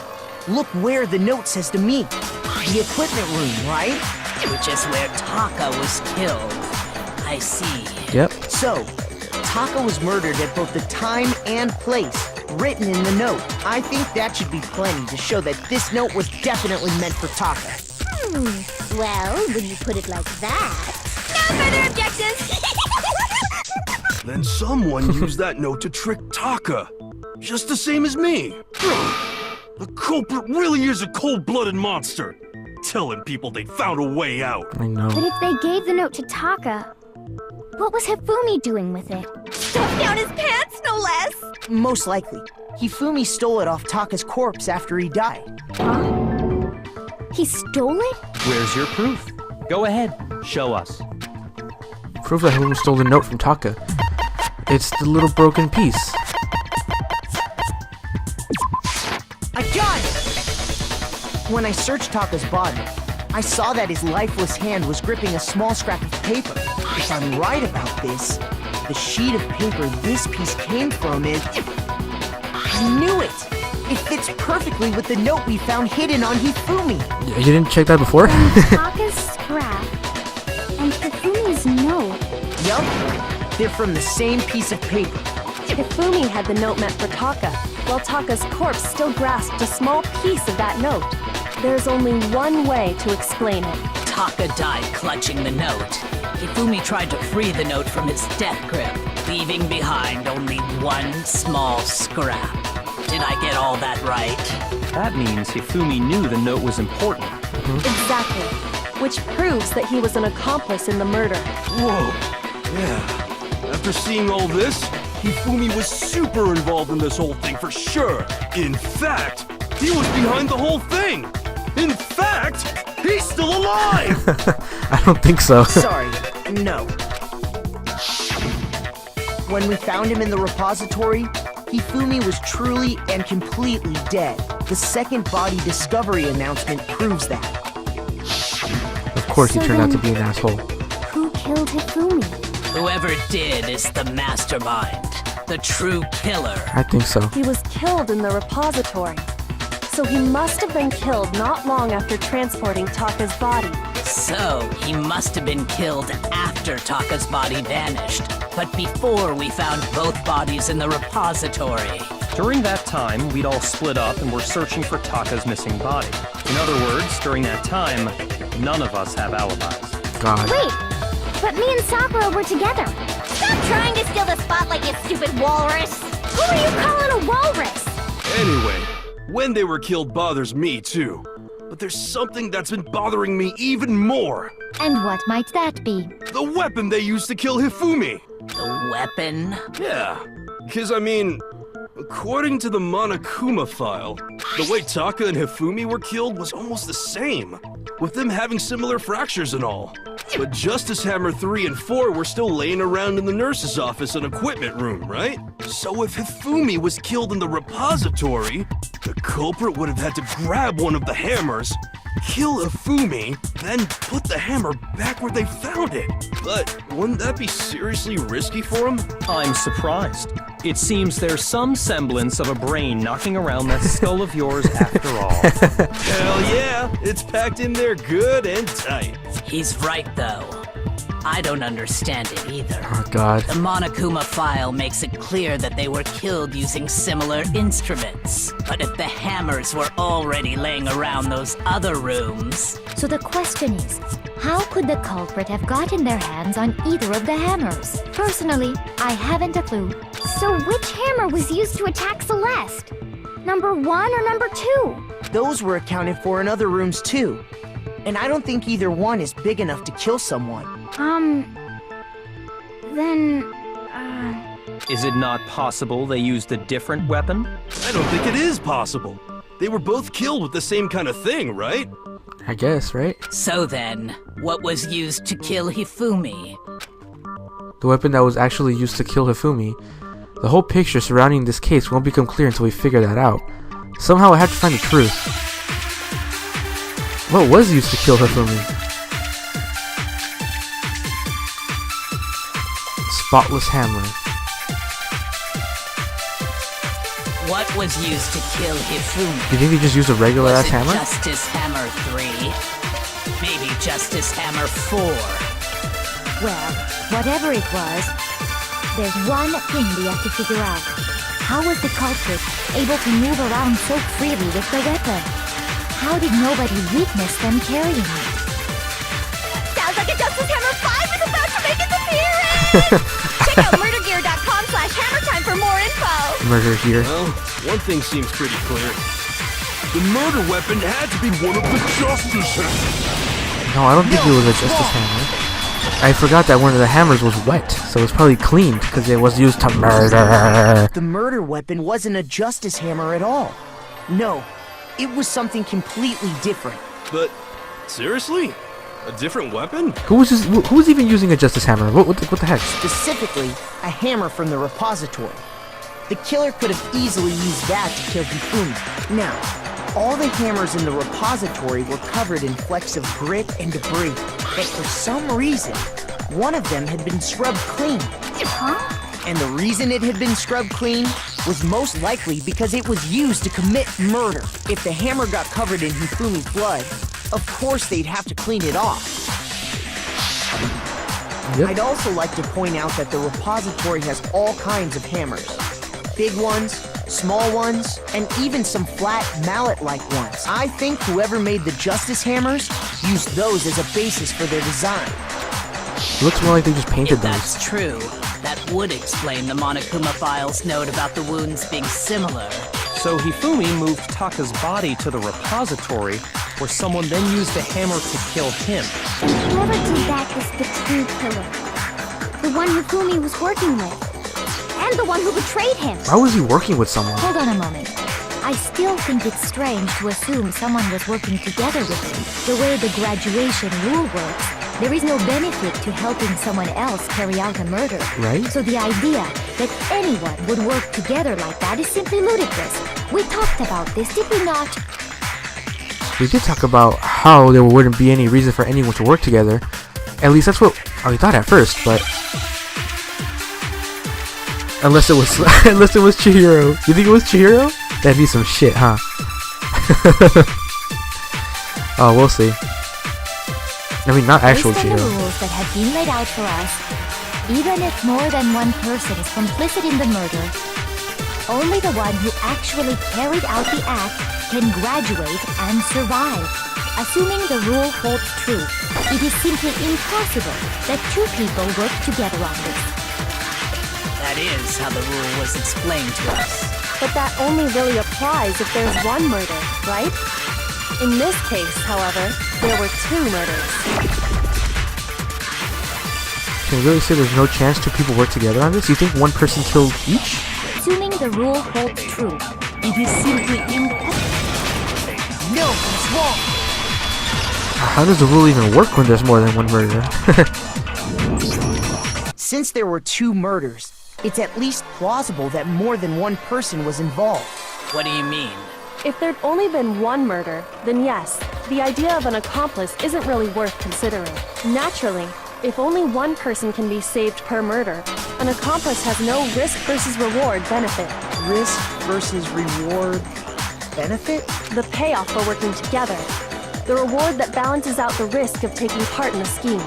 Look where the note says to meet. The equipment room, right? Which is where Taka was killed. I see. Yep. So, Taka was murdered at both the time and place written in the note. I think that should be plenty to show that this note was definitely meant for Taka. Well, when you put it like that... No further objections! Then someone used that note to trick Taka. Just the same as me. The culprit really is a cold-blooded monster. Telling people they found a way out. I know. But if they gave the note to Taka, what was Hifumi doing with it? Stuffed down his pants, no less! Most likely, Hifumi stole it off Taka's corpse after he died. Huh? He stole it? Where's your proof? Go ahead, show us. Proof that Hifumi stole the note from Taka. It's the little broken piece. I got it! When I searched Taka's body, I saw that his lifeless hand was gripping a small scrap of paper. If I'm right about this, the sheet of paper this piece came from is... I knew it! It fits perfectly with the note we found hidden on Hifumi. You didn't check that before? Taka's scrap and Hifumi's note. Yup, they're from the same piece of paper. Hifumi had the note meant for Taka, while Taka's corpse still grasped a small piece of that note. There's only one way to explain it. Taka died clutching the note. Hifumi tried to free the note from his death grip, leaving behind only one small scrap. Did I get all that right? That means Hifumi knew the note was important. Exactly. Which proves that he was an accomplice in the murder. Whoa. Yeah. After seeing all this, Hifumi was super involved in this whole thing for sure. In fact, he was behind the whole thing. In fact, he's still alive! I don't think so. Sorry, no. When we found him in the repository, Hifumi was truly and completely dead. The second body discovery announcement proves that. Of course he turned out to be an asshole. Who killed Hifumi? Whoever did is the mastermind, the true killer. I think so. He was killed in the repository. So he must have been killed not long after transporting Taka's body. So, he must have been killed after Taka's body vanished, but before we found both bodies in the repository. During that time, we'd all split up and were searching for Taka's missing body. In other words, during that time, none of us have alibis. God. Wait, but me and Sakura were together. Stop trying to steal the spotlight, you stupid walrus! Who are you calling a walrus? Anyway, when they were killed bothers me too. But there's something that's been bothering me even more. And what might that be? The weapon they used to kill Hifumi. The weapon? Yeah, because I mean, according to the Monokuma file, the way Taka and Hifumi were killed was almost the same, with them having similar fractures and all. But Justice Hammer 3 and 4 were still laying around in the nurse's office and equipment room, right? So if Hifumi was killed in the repository, the culprit would have had to grab one of the hammers, kill Hifumi, then put the hammer back where they found it. But wouldn't that be seriously risky for him? I'm surprised. It seems there's some semblance of a brain knocking around that skull of yours after all. Hell yeah, it's packed in there good and tight. He's right, though. I don't understand it either. Oh, God. The Monokuma file makes it clear that they were killed using similar instruments. But if the hammers were already laying around those other rooms... So the question is, how could the culprit have gotten their hands on either of the hammers? Personally, I haven't a clue. So which hammer was used to attack Celeste? Number 1 or number 2? Those were accounted for in other rooms too. And I don't think either one is big enough to kill someone. Then, Is it not possible they used a different weapon? I don't think it is possible. They were both killed with the same kind of thing, right? I guess, right? So then, what was used to kill Hifumi? The weapon that was actually used to kill Hifumi. The whole picture surrounding this case won't become clear until we figure that out. Somehow I have to find the truth. What was used to kill Hifumi? Spotless hammer. What was used to kill Hifumi? You think they just used a regular Was ass it hammer? Justice Hammer 3? Maybe Justice Hammer 4? Well, whatever it was, there's one thing we have to figure out. How was the culprit able to move around so freely with the weapon? How did nobody witness them carrying it? Sounds like a Justice Hammer 5 is about to make its appearance! Check out murdergear.com/hammertime for more info! Murder here. Well, one thing seems pretty clear. The murder weapon had to be one of the Justice Hammers. No, I don't think it was a Justice Hammer. I forgot that one of the hammers was wet, so it's probably cleaned because it was used to murder. The murder weapon wasn't a Justice Hammer at all. No, it was something completely different. But, seriously? A different weapon? Who was even using a Justice Hammer? What the heck? Specifically, a hammer from the repository. The killer could have easily used that to kill Hifumi. Now, all the hammers in the repository were covered in flecks of grit and debris, but for some reason, one of them had been scrubbed clean. Huh? And the reason it had been scrubbed clean was most likely because it was used to commit murder. If the hammer got covered in Hifumi's blood, of course they'd have to clean it off. Yep. I'd also like to point out that the repository has all kinds of hammers. Big ones, small ones, and even some flat mallet-like ones. I think whoever made the Justice Hammers used those as a basis for their design. It looks more like they just painted If those. that's true, that would explain the Monokuma file's note about the wounds being similar. So Hifumi moved Taka's body to the repository, where someone then used the hammer to kill him. Whoever did that was the true killer. The one Hifumi was working with. And the one who betrayed him. Why was he working with someone? Hold on a moment. I still think it's strange to assume someone was working together with him. The way the graduation rule works, there is no benefit to helping someone else carry out a murder. Right? So the idea that anyone would work together like that is simply ludicrous. We talked about this, did we not? We did talk about how there wouldn't be any reason for anyone to work together. At least that's what I thought at first, but unless it was Chihiro. You think it was Chihiro? That'd be some shit, huh? Oh, we'll see. I mean, not actual Based on the Chihiro. rules that have been laid out for us, even if more than one person is complicit in the murder, only the one who actually carried out the act can graduate and survive. Assuming the rule holds true, it is simply impossible that two people work together on this. That That is how the rule was explained to us. But that only really applies if there's one murder, right? In this case, however, there were 2 murders. Can you really say there's no chance 2 people work together on this? You think one person killed each? Assuming the rule holds true, it is simply impossible. No, he's wrong. How does the rule even work when there's more than one murder? Since there were 2 murders, it's at least plausible that more than one person was involved. What do you mean? If there'd only been one murder, then yes, the idea of an accomplice isn't really worth considering. Naturally, if only one person can be saved per murder, an accomplice has no risk versus reward benefit. Risk versus reward benefit? The payoff for working together. The reward that balances out the risk of taking part in a scheme.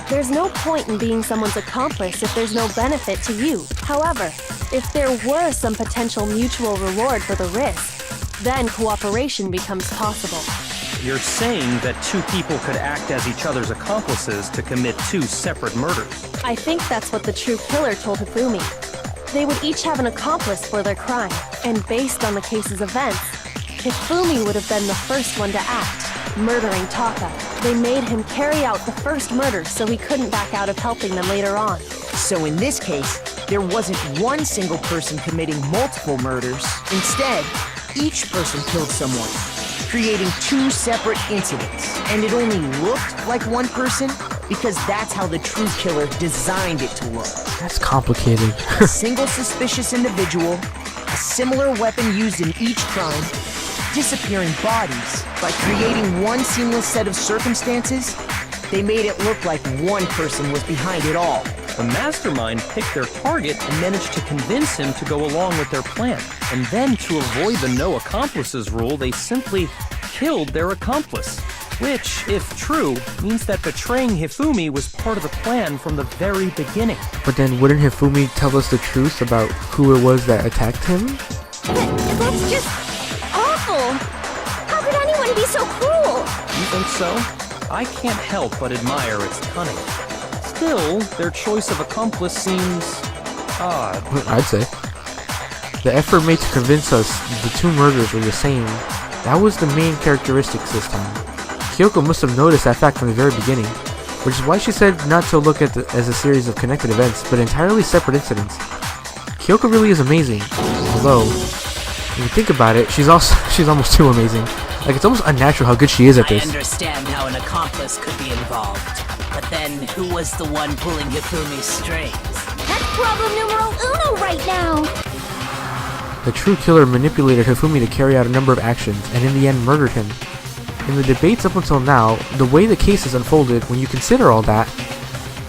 There's no point in being someone's accomplice if there's no benefit to you. However, if there were some potential mutual reward for the risk, then cooperation becomes possible. You're saying that 2 people could act as each other's accomplices to commit 2 separate murders. I think that's what the true killer told Hifumi. They would each have an accomplice for their crime, and based on the case's events, Hifumi would have been the first one to act, murdering Taka. They made him carry out the first murder so he couldn't back out of helping them later on. So in this case, there wasn't one single person committing multiple murders. Instead, each person killed someone, creating 2 separate incidents. And it only looked like one person because that's how the true killer designed it to look. That's complicated. A single suspicious individual, a similar weapon used in each crime, disappearing bodies. By creating one seamless set of circumstances, they made it look like one person was behind it all. The mastermind picked their target and managed to convince him to go along with their plan. And then, to avoid the no accomplices rule, they simply killed their accomplice. Which, if true, means that betraying Hifumi was part of the plan from the very beginning. But then wouldn't Hifumi tell us the truth about who it was that attacked him? That's just awful! How could anyone be so cruel? You think so? I can't help but admire its cunning. Still, their choice of accomplice seems odd. I'd say. The effort made to convince us the 2 murders were the same, that was the main characteristics this time. Kyoko must have noticed that fact from the very beginning, which is why she said not to look at it as a series of connected events, but entirely separate incidents. Kyoko really is amazing, although, when you think about it, she's almost too amazing. Like, it's almost unnatural how good she is at this. I understand how an accomplice could be involved, but then who was the one pulling Hifumi's strings? That's problem numero uno right now. The true killer manipulated Hifumi to carry out a number of actions, and in the end murdered him. In the debates up until now, the way the case has unfolded, when you consider all that,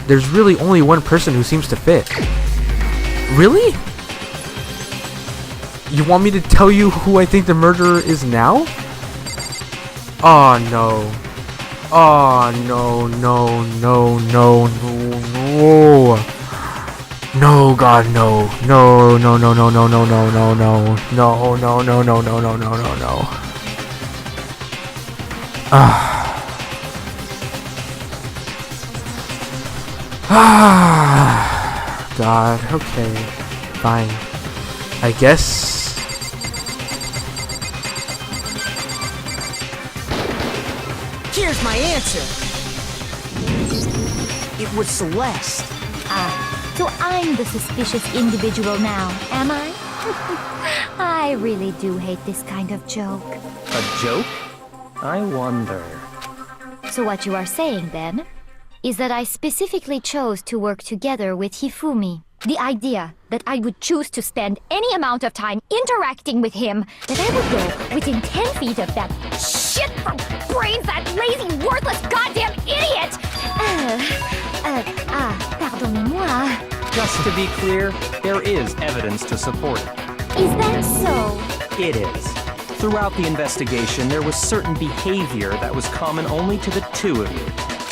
there's really only one person who seems to fit. Really? You want me to tell you who I think the murderer is now? Oh no. Oh no, no, no, no, no, no. No, God, no. No, no, no, no, no, no, no, no, no. No, no, no, no, no, no, no, no, no. God, okay. Fine. I guess. Here's my answer. It was Celeste. So I'm the suspicious individual now, am I? I really do hate this kind of joke. A joke? I wonder. So what you are saying, then, is that I specifically chose to work together with Hifumi. The idea that I would choose to spend any amount of time interacting with him, that I would go within 10 feet of that shit from brains, that lazy, worthless, goddamn idiot! Pardonnez-moi. Just to be clear, there is evidence to support it. Is that so? It is. Throughout the investigation, there was certain behavior that was common only to the 2 of you.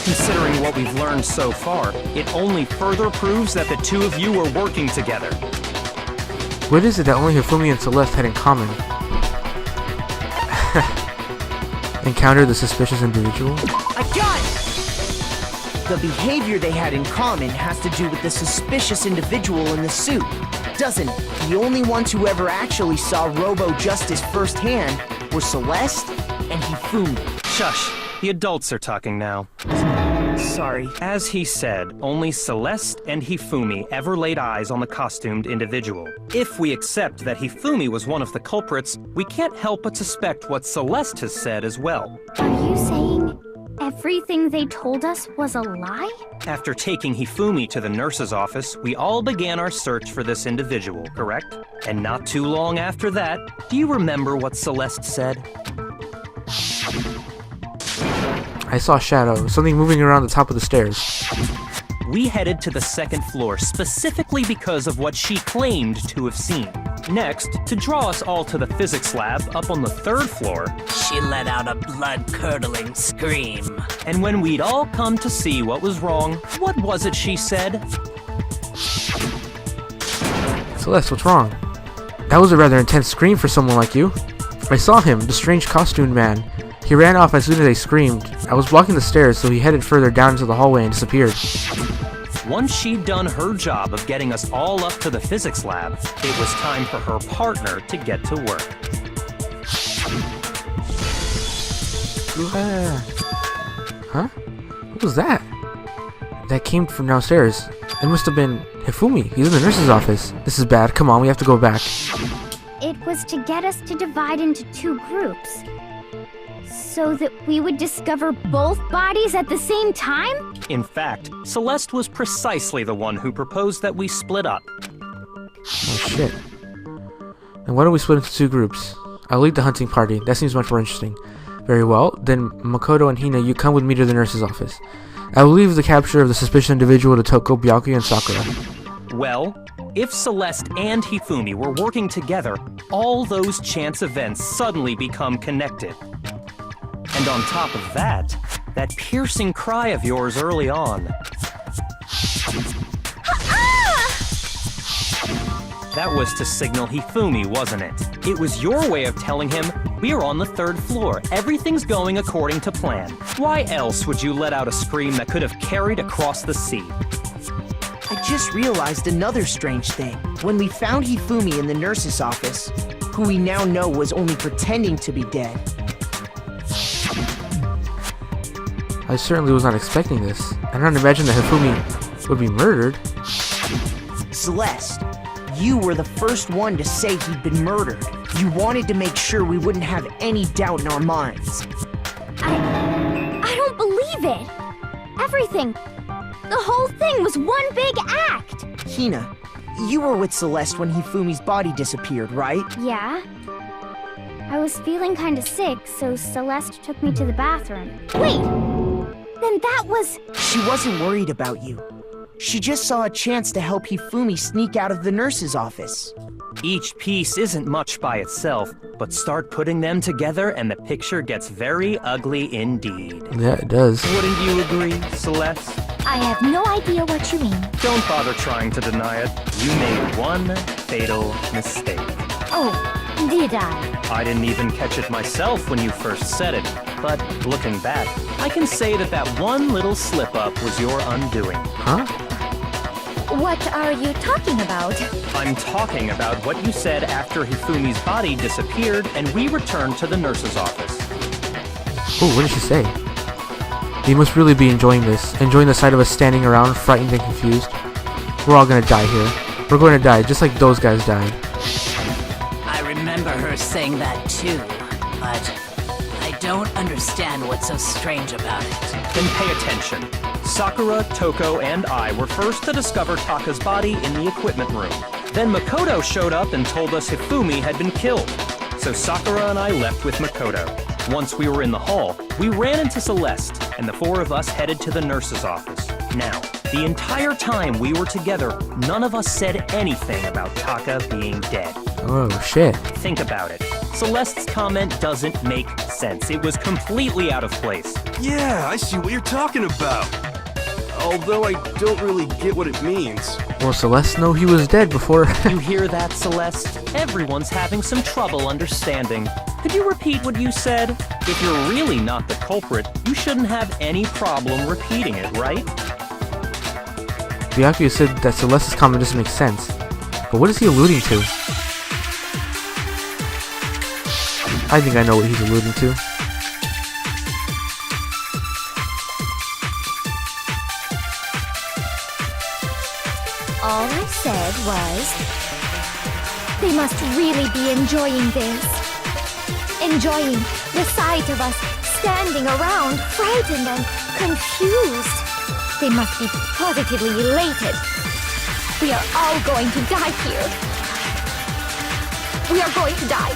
Considering what we've learned so far, it only further proves that the 2 of you were working together. What is it that only Hifumi and Celeste had in common? Encounter the suspicious individual? I got it! The behavior they had in common has to do with the suspicious individual in the suit, doesn't it? The only ones who ever actually saw Robo-Justice firsthand were Celeste and Hifumi. Shush, the adults are talking now. Sorry. As he said, only Celeste and Hifumi ever laid eyes on the costumed individual. If we accept that Hifumi was one of the culprits, we can't help but suspect what Celeste has said as well. Are you saying everything they told us was a lie? After taking Hifumi to the nurse's office, we all began our search for this individual, correct? And not too long after that, do you remember what Celeste said? I saw a shadow, something moving around the top of the stairs. We headed to the second floor specifically because of what she claimed to have seen. Next, to draw us all to the physics lab up on the third floor, She let out a blood-curdling scream. and when we'd all come to see what was wrong, what was it she said? Celeste, what's wrong? That was a rather intense scream for someone like you. I saw him, the strange costumed man. He ran off as soon as I screamed. I was blocking the stairs, so he headed further down into the hallway and disappeared. Once she'd done her job of getting us all up to the physics lab, it was time for her partner to get to work. Huh? What was that? That came from downstairs. It must have been Hifumi. He's in the nurse's office. This is bad. Come on, we have to go back. It was to get us to divide into two groups, so that we would discover both bodies at the same time? In fact, Celeste was precisely the one who proposed that we split up. Oh shit. And why don't we split into two groups? I'll lead the hunting party. That seems much more interesting. Very well. Then Makoto and Hina, you come with me to the nurse's office. I will leave the capture of the suspicious individual to Toko, Byakuya, and Sakura. Well, if Celeste and Hifumi were working together, all those chance events suddenly become connected. And on top of that, that piercing cry of yours early on. That was to signal Hifumi, wasn't it? It was your way of telling him, we're on the third floor, everything's going according to plan. Why else would you let out a scream that could have carried across the sea? I just realized another strange thing. When we found Hifumi in the nurse's office, who we now know was only pretending to be dead, I certainly was not expecting this. I did not imagine that Hifumi would be murdered. Celeste, you were the first one to say he'd been murdered. You wanted to make sure we wouldn't have any doubt in our minds. I don't believe it. Everything, the whole thing was one big act. Hina, you were with Celeste when Hifumi's body disappeared, right? Yeah. I was feeling kinda sick, so Celeste took me to the bathroom. Wait! Then that was... She wasn't worried about you. She just saw a chance to help Hifumi sneak out of the nurse's office. Each piece isn't much by itself, but start putting them together and the picture gets very ugly indeed. Yeah, it does. Wouldn't you agree, Celeste? I have no idea what you mean. Don't bother trying to deny it. You made one fatal mistake. Oh, did I? I didn't even catch it myself when you first said it, but looking back, I can say that that one little slip-up was your undoing. Huh? What are you talking about? I'm talking about what you said after Hifumi's body disappeared and we returned to the nurse's office. Oh, what did she say? You must really be enjoying this. Enjoying the sight of us standing around, frightened and confused. We're all gonna die here. We're going to die, just like those guys died. I remember her saying that too, but I don't understand what's so strange about it. Then pay attention. Sakura, Toko, and I were first to discover Taka's body in the equipment room. Then Makoto showed up and told us Hifumi had been killed. So Sakura and I left with Makoto. Once we were in the hall, we ran into Celeste, and the four of us headed to the nurse's office. Now, the entire time we were together, none of us said anything about Taka being dead. Oh, shit. Think about it. Celeste's comment doesn't make sense. It was completely out of place. Yeah, I see what you're talking about. Although I don't really get what it means. Well, Celeste know he was dead before. You hear that, Celeste? Everyone's having some trouble understanding. Could you repeat what you said? If you're really not the culprit, you shouldn't have any problem repeating it, right? Byakuya said that Celeste's comment doesn't make sense. But what is he alluding to? I think I know what he's alluding to. All I said was, they must really be enjoying this. Enjoying the sight of us standing around, frightened and confused. They must be positively elated. We are all going to die here. We are going to die,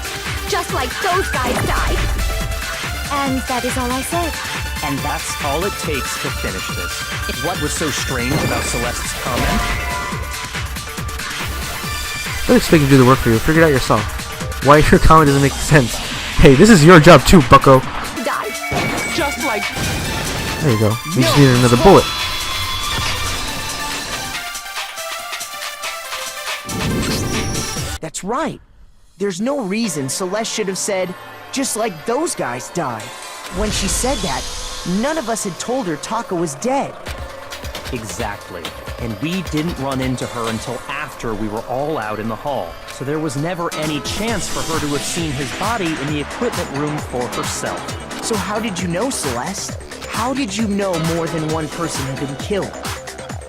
just like those guys died. And that is all I said. And that's all it takes to finish this. What was so strange about Celeste's comment? Don't expect me to do the work for you. Figure it out yourself. Why your comment doesn't make sense. Hey, this is your job too, bucko. Die. Just like... There you go. You just needed another bullet. That's right. There's no reason Celeste should have said, just like those guys died. When she said that, none of us had told her Taka was dead. Exactly. And we didn't run into her until after we were all out in the hall. So there was never any chance for her to have seen his body in the equipment room for herself. So how did you know, Celeste? How did you know more than one person had been killed?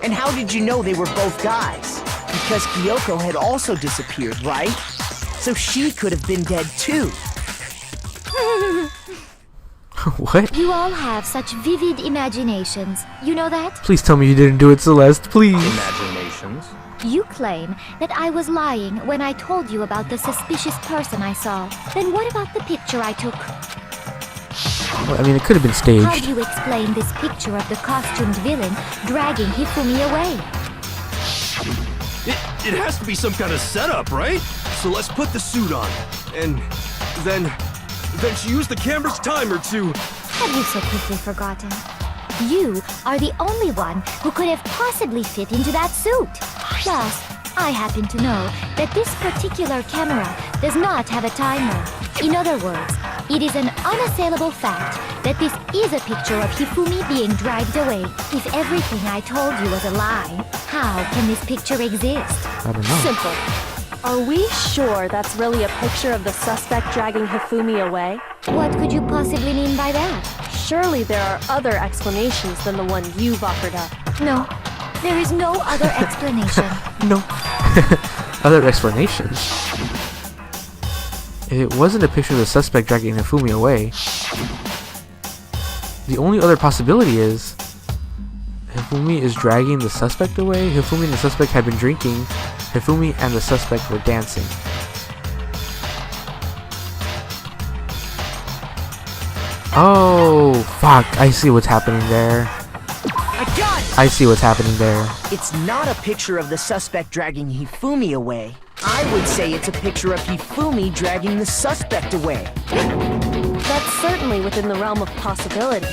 And how did you know they were both guys? Because Kyoko had also disappeared, right? So she could have been dead too. What? You all have such vivid imaginations. You know that? Please tell me you didn't do it, Celeste. Please. Imaginations. You claim that I was lying when I told you about the suspicious person I saw. Then what about the picture I took? Well, I mean, it could have been How staged. do you explain this picture of the costumed villain dragging Hifumi away? It has to be some kind of setup, right? So let's put the suit on. And then she used the camera's timer to... Have you so quickly forgotten? You are the only one who could have possibly fit into that suit. Plus, I happen to know that this particular camera does not have a timer. In other words, it is an unassailable fact that this is a picture of Hifumi being dragged away. If everything I told you was a lie, how can this picture exist? I don't know. Simple. Are we sure that's really a picture of the suspect dragging Hifumi away? What could you possibly mean by that? Surely there are other explanations than the one you've offered up. No, there is no other explanation. No. Other explanations? If it wasn't a picture of the suspect dragging Hifumi away, the only other possibility is Hifumi is dragging the suspect away. Hifumi and the suspect had been drinking. Hifumi and the suspect were dancing. Oh, fuck. I see what's happening there. I got it! I see what's happening there. It's not a picture of the suspect dragging Hifumi away. I would say it's a picture of Hifumi dragging the suspect away. That's certainly within the realm of possibility.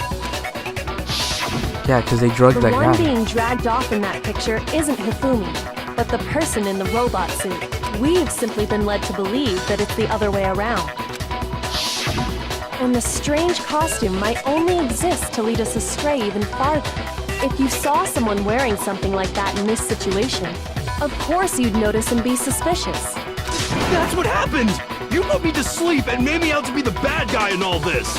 Yeah, because they drugged The that one guy. being dragged off in that picture isn't Hifumi, but the person in the robot suit. We've simply been led to believe that it's the other way around. And the strange costume might only exist to lead us astray even farther. If you saw someone wearing something like that in this situation, of course you'd notice and be suspicious. That's what happened! You put me to sleep and made me out to be the bad guy in all this!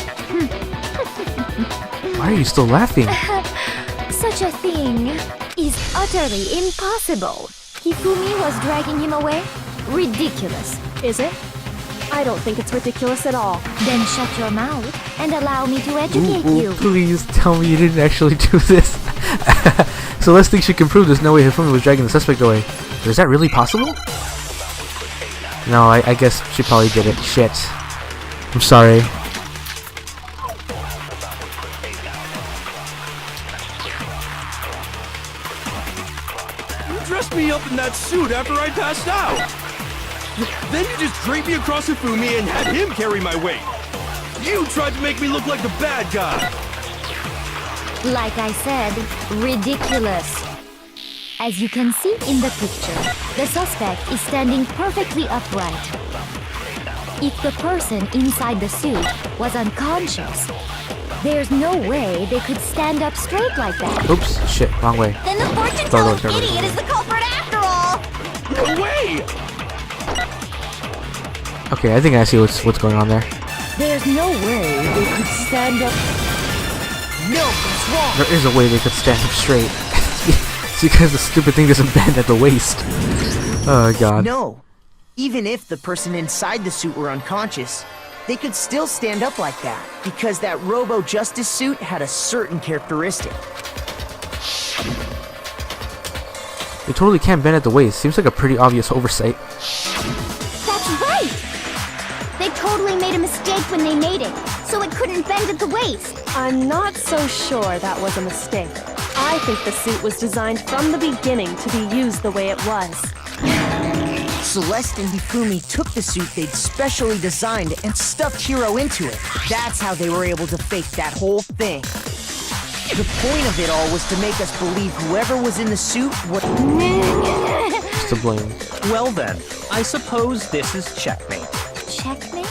Why are you still laughing? Such a thing is utterly impossible. Hifumi was dragging him away? Ridiculous. Is it? I don't think it's ridiculous at all. Then shut your mouth and allow me to educate you. Please tell me you didn't actually do this. Celeste thinks she can prove there's no way Hifumi was dragging the suspect away. But is that really possible? No, I guess she probably did it. Shit. I'm sorry. You dressed me up in that suit after I passed out! Then you just draped me across Hifumi and had him carry my weight! You tried to make me look like the bad guy! Like I said, ridiculous. As you can see in the picture, the suspect is standing perfectly upright. If the person inside the suit was unconscious, there's no way they could stand up straight like that. Oops, shit, wrong way. Then the fortune Totally, telling totally. idiot is the culprit after all! No way! Okay, I think I see what's going on there. There's no way they could stand up. No, that's wrong. There is a way they could stand up straight. It's because the stupid thing doesn't bend at the waist. Oh god. No. Even if the person inside the suit were unconscious, they could still stand up like that, because that Robo-Justice suit had a certain characteristic. They totally can't bend at the waist. Seems like a pretty obvious oversight. That's right! They totally made a mistake when they made it, so it couldn't bend at the waist. I'm not so sure that was a mistake. I think the suit was designed from the beginning to be used the way it was. Celeste and Hifumi took the suit they'd specially designed and stuffed Hiro into it. That's how they were able to fake that whole thing. The point of it all was to make us believe whoever was in the suit was... Just to blame. Well then, I suppose this is checkmate. Checkmate?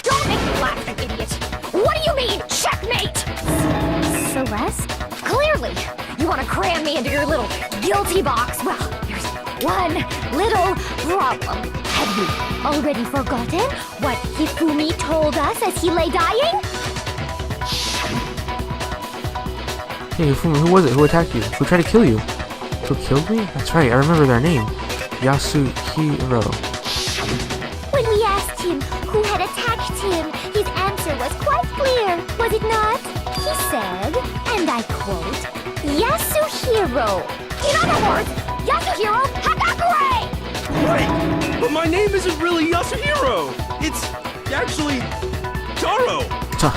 Don't make me laugh, you idiot! What do you mean, checkmate? Celeste? Clearly, you want to cram me into your little guilty box. Well, there's one little problem. Have you already forgotten what Hifumi told us as he lay dying? Hey, who was it? Who attacked you? Who tried to kill you? Who killed me? That's right, I remember their name. Yasuhiro. When we asked him who had attacked him, his answer was quite clear, was it not? He said, and I quote, Yasuhiro. In other words, Yasuhiro Hagakure! Wait! But my name isn't really Yasuhiro! It's actually Taro!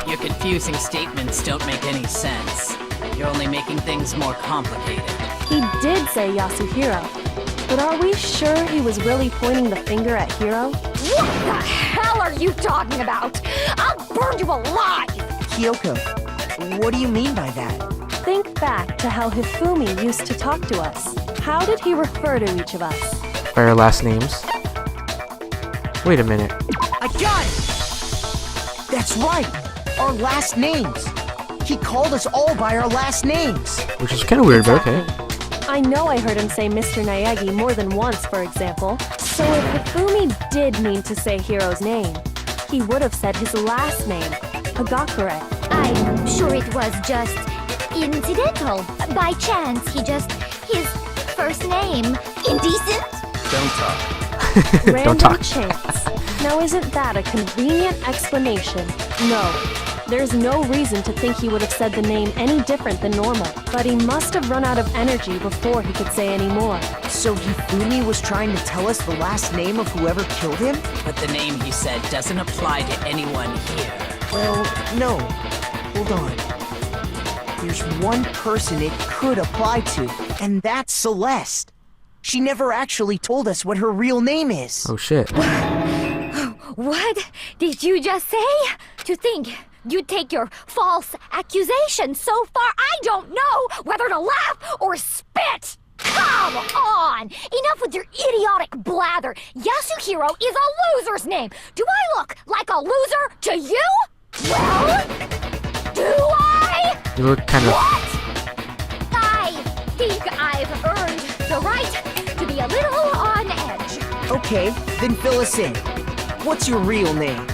Your confusing statements don't make any sense. You're only making things more complicated. He did say Yasuhiro, but are we sure he was really pointing the finger at Hiro? What the hell are you talking about? I'll burn you alive! Kyoko, what do you mean by that? Think back to how Hifumi used to talk to us. How did he refer to each of us? By our last names. Wait a minute. I got it! That's right! Our last names! He called us all by our last names! Which is kind of weird, but okay. I know I heard him say Mr. Naegi more than once, for example. So if Hifumi did mean to say Hiro's name, he would have said his last name, Hagakure. I'm sure it was just incidental. By chance, his first name. Indecent? Don't talk. Random Don't talk. chance. Now isn't that a convenient explanation? No. There's no reason to think he would have said the name any different than normal. But he must have run out of energy before he could say any more. So Hifumi was trying to tell us the last name of whoever killed him? But the name he said doesn't apply to anyone here. Well, no. Hold on. There's one person it could apply to, and that's Celeste. She never actually told us what her real name is. Oh shit. What did you just say? To think you'd take your false accusation so far, I don't know whether to laugh or spit! Come on! Enough with your idiotic blather! Yasuhiro is a loser's name! Do I look like a loser to you? Well, do I? You look kind of... What? I think I've earned the right to be a little on edge. Okay, then fill us in. What's your real name?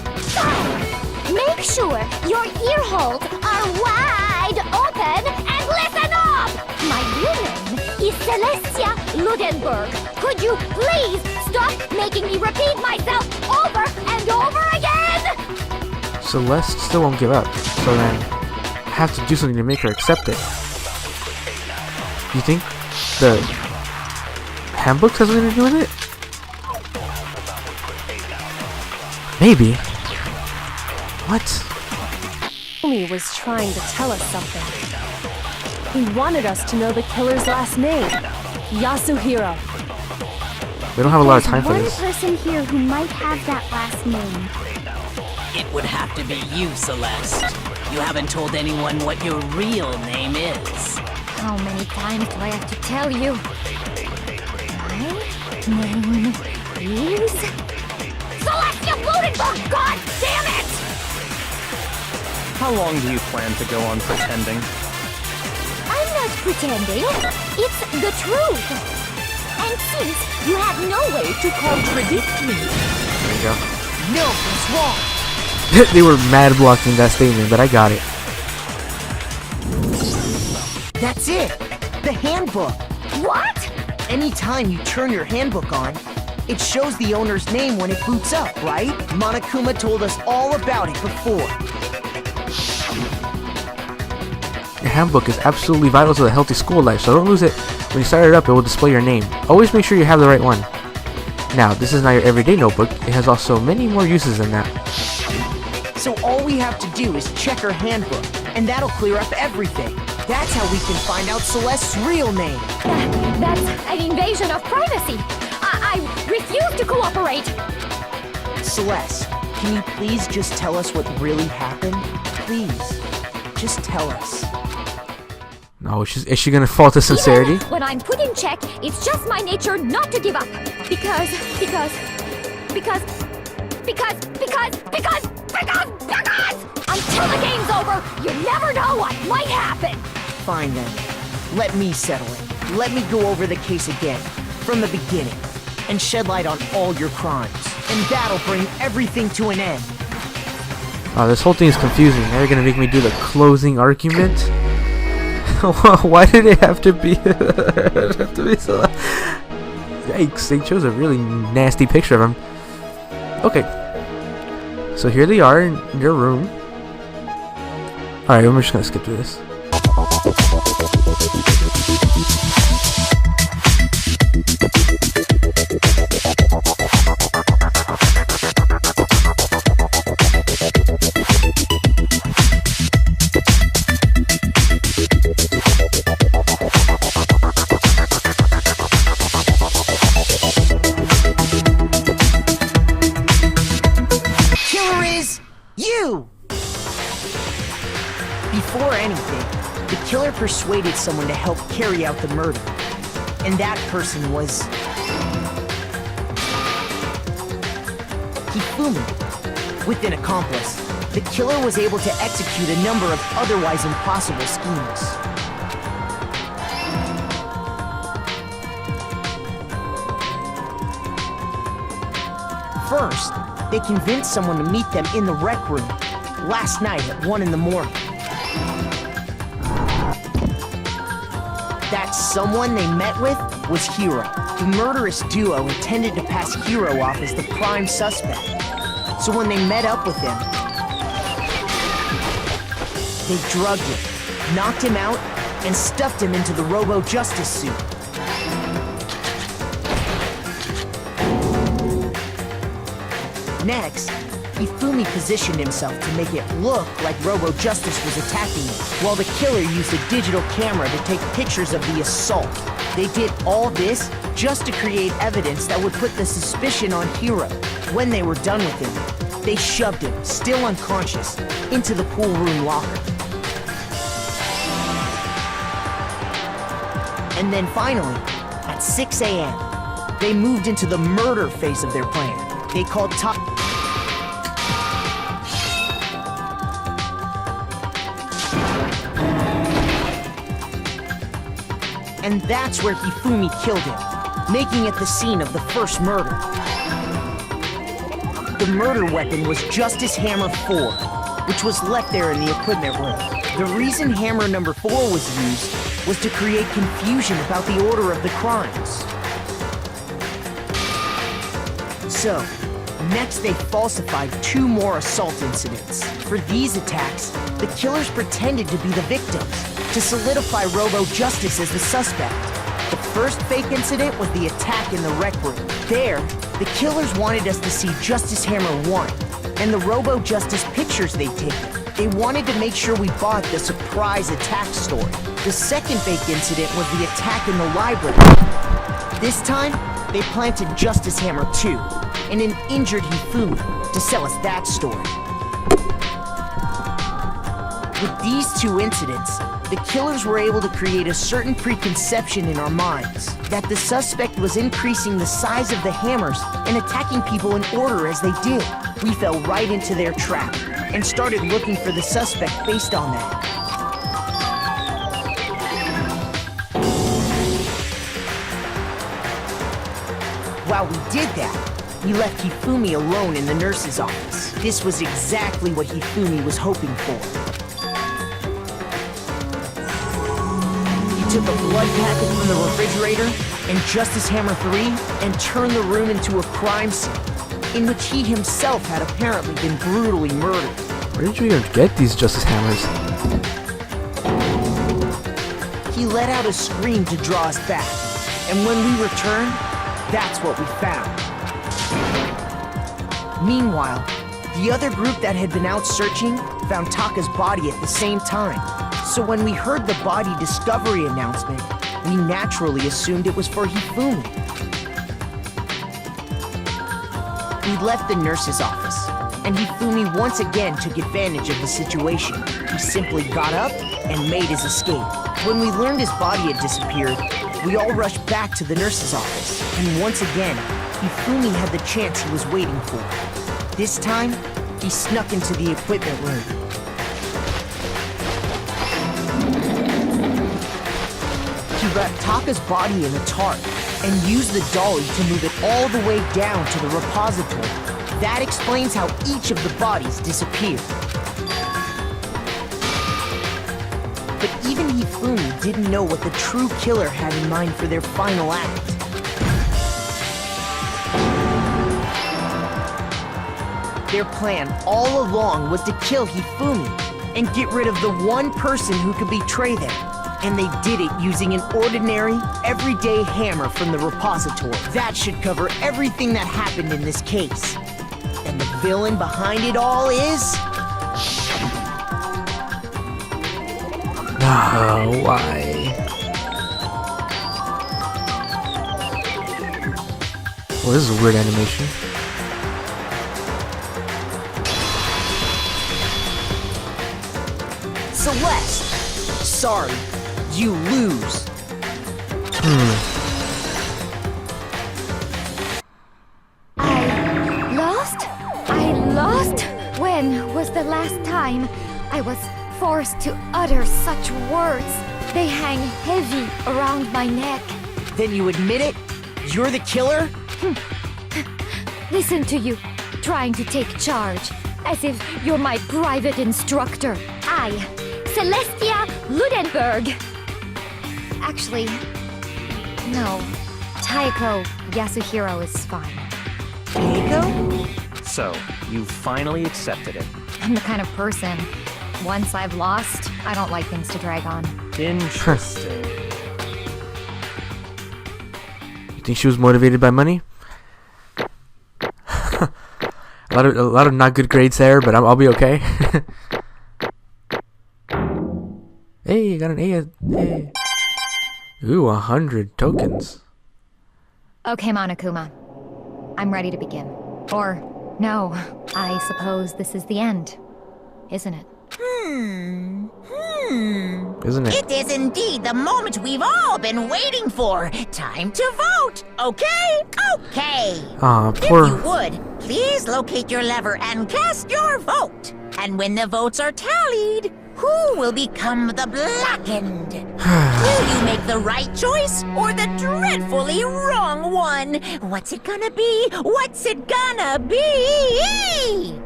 Make sure your ear holes are wide open and listen up! My real name is Celestia Ludenberg. Could you please stop making me repeat myself over and over again? Celeste still won't give up, so then I have to do something to make her accept it. You think the handbook has something to do with it? Maybe. What? Hifumi was trying to tell us something. He wanted us to know the killer's last name, Yasuhiro. We don't have a lot of time for There's this. one person here who might have that last name. It would have to be you, Celeste. You haven't told anyone what your real name is. How many times do I have to tell you? My name is... Celestia Bludenberg! God damn it! How long do you plan to go on pretending? I'm not pretending. It's the truth. And since you have no way to contradict me... There you go. No, what's wrong? They were mad blocking that statement, but I got it. That's it! The handbook! What? Anytime you turn your handbook on, it shows the owner's name when it boots up, right? Monokuma told us all about it before. Your handbook is absolutely vital to a healthy school life, so don't lose it. When you start it up, it will display your name. Always make sure you have the right one. Now, this is not your everyday notebook. It has also many more uses than that. So all we have to do is check our handbook, and that'll clear up everything. That's how we can find out Celeste's real name. That's an invasion of privacy. I refuse to cooperate. Celeste, can you please just tell us what really happened? Please, just tell us. No, is she gonna fall to sincerity? Even when I'm put in check, it's just my nature not to give up. Because... Until the game's over, you never know what might happen. Fine then. Let me settle it. Let me go over the case again, from the beginning, and shed light on all your crimes. And that'll bring everything to an end. Oh, this whole thing is confusing. Now you're gonna make me do the closing argument? Why did it have to be so... Yikes, they chose a really nasty picture of him. Okay. So here they are in your room. Alright, I'm just gonna skip through this. Killer is you! Before anything, the killer persuaded someone to help carry out the murder. And that person was... Hifumi. With an accomplice, the killer was able to execute a number of otherwise impossible schemes. First, they convinced someone to meet them in the rec room last night at 1 in the morning. That someone they met with was Hiro. The murderous duo intended to pass Hiro off as the prime suspect. So when they met up with him, they drugged him, knocked him out, and stuffed him into the Robo-Justice suit. Next, Hifumi positioned himself to make it look like Robo-Justice was attacking him, while the killer used a digital camera to take pictures of the assault. They did all this just to create evidence that would put the suspicion on Hiro. When they were done with him, they shoved him, still unconscious, into the pool room locker. And then finally, at 6 a.m., they moved into the murder phase of their plan. They called top... And that's where Hifumi killed him, making it the scene of the first murder. The murder weapon was Justice Hammer 4, which was left there in the equipment room. The reason Hammer number 4 was used was to create confusion about the order of the crimes. So, next they falsified 2 more assault incidents. For these attacks, the killers pretended to be the victims, to solidify Robo-Justice as the suspect. The first fake incident was the attack in the rec room. There, the killers wanted us to see Justice Hammer 1, and the Robo-Justice pictures they'd taken. They wanted to make sure we bought the surprise attack story. The second fake incident was the attack in the library. This time, they planted Justice Hammer 2, and an injured Hifumi, to sell us that story. With these two incidents, the killers were able to create a certain preconception in our minds that the suspect was increasing the size of the hammers and attacking people in order as they did. We fell right into their trap and started looking for the suspect based on that. While we did that, we left Hifumi alone in the nurse's office. This was exactly what Hifumi was hoping for. He took a blood packet from the refrigerator and Justice Hammer 3 and turned the room into a crime scene in which he himself had apparently been brutally murdered. Where did you even get these Justice Hammers? He let out a scream to draw us back, and when we returned, that's what we found. Meanwhile, the other group that had been out searching found Taka's body at the same time. So when we heard the body discovery announcement, we naturally assumed it was for Hifumi. We left the nurse's office, and Hifumi once again took advantage of the situation. He simply got up and made his escape. When we learned his body had disappeared, we all rushed back to the nurse's office, and once again, Hifumi had the chance he was waiting for. This time, he snuck into the equipment room. He wrapped Taka's body in a tarp and used the dolly to move it all the way down to the repository. That explains how each of the bodies disappeared. But even Hifumi didn't know what the true killer had in mind for their final act. Their plan all along was to kill Hifumi and get rid of the one person who could betray them. And they did it using an ordinary, everyday hammer from the repository. That should cover everything that happened in this case. And the villain behind it all is... Oh, why? Well, this is a weird animation. Celeste! Sorry, you lose. I lost? When was the last time I was forced to utter such words? They hang heavy around my neck. Then you admit it? You're the killer? Listen to you, trying to take charge, as if you're my private instructor. I, Celestia Ludenberg. Actually, no. Taiko Yasuhiro is fine. Taiko? So, you finally accepted it. I'm the kind of person, once I've lost, I don't like things to drag on. Interesting. You think she was motivated by money? a lot of not good grades there, but I'll be okay. Hey, got an A. Hey. Ooh, 100 tokens. Okay, Monokuma. I'm ready to begin. Or, no, I suppose this is the end, isn't it? Isn't it? It is indeed the moment we've all been waiting for. Time to vote. Okay? Okay. Aw, If poor... you would, please locate your lever and cast your vote. And when the votes are tallied, who will become the blackened? Will you make the right choice or the dreadfully wrong one? What's it gonna be? What's it gonna be?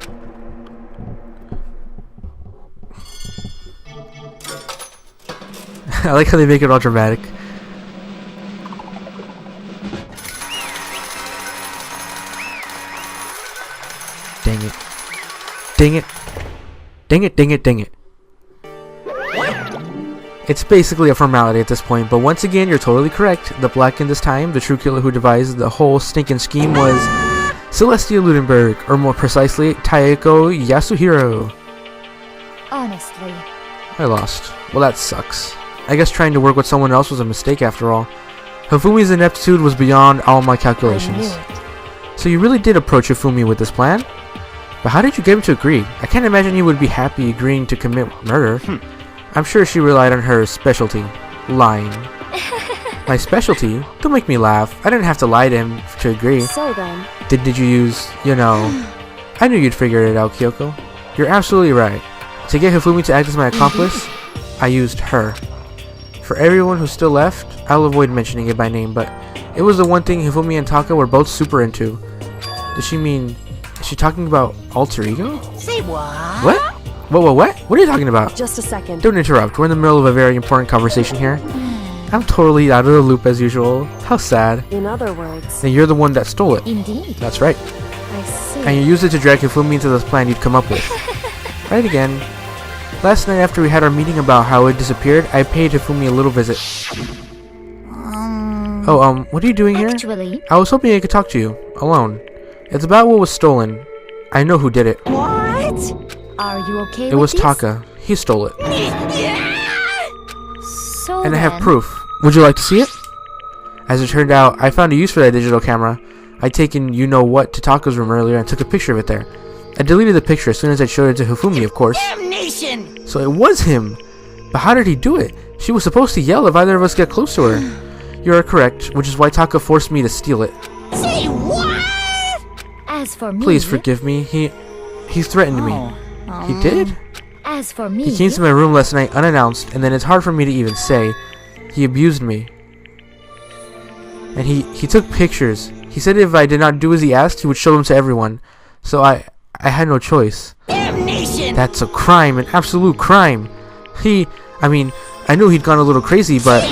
I like how they make it all dramatic. Dang it. Dang it. Dang it, dang it, dang it. It's basically a formality at this point, but once again, you're totally correct. The blackened this time, the true killer who devised the whole stinking scheme was Celestia Ludenberg, or more precisely, Taiko Yasuhiro. Honestly. I lost. Well, that sucks. I guess trying to work with someone else was a mistake after all. Hifumi's ineptitude was beyond all my calculations. I knew it. So you really did approach Hifumi with this plan? But how did you get him to agree? I can't imagine he would be happy agreeing to commit murder. I'm sure she relied on her specialty, lying. My specialty? Don't make me laugh. I didn't have to lie to him to agree. So then, Did you use, you know... I knew you'd figure it out, Kyoko. You're absolutely right. To get Hifumi to act as my accomplice, I used her. For everyone who's still left, I'll avoid mentioning it by name, but it was the one thing Hifumi and Taka were both super into. Does she mean... Is she talking about alter ego? Say what? What? What? What are you talking about? just a second. Don't interrupt. We're in the middle of a very important conversation here. I'm totally out of the loop as usual. How sad. In other words, And you're the one that stole it. Indeed. That's right. I see. And you used it to drag Hifumi into this plan you'd come up with. Right again. Last night after we had our meeting about how it disappeared, I paid Hifumi a little visit. What are you doing here? Actually, I was hoping I could talk to you. Alone. It's about what was stolen. I know who did it. What? are you okay It with was this? Taka. He stole it. So And I have then- proof. Would you like to see it? As it turned out, I found a use for that digital camera. I'd taken you-know-what to Taka's room earlier and took a picture of it there. I deleted the picture as soon as I showed it to Hifumi, of course. Damnation! So it was him! But how did he do it? She was supposed to yell if either of us get close to her. You are correct, which is why Taka forced me to steal it. Say what? As for me, Please forgive me. He threatened me. He did? As for me, He came to my room last night unannounced, and then it's hard for me to even say. He abused me. And he took pictures. He said if I did not do as he asked, he would show them to everyone. So I had no choice. Damnation! That's a crime, an absolute crime. I knew he'd gone a little crazy, but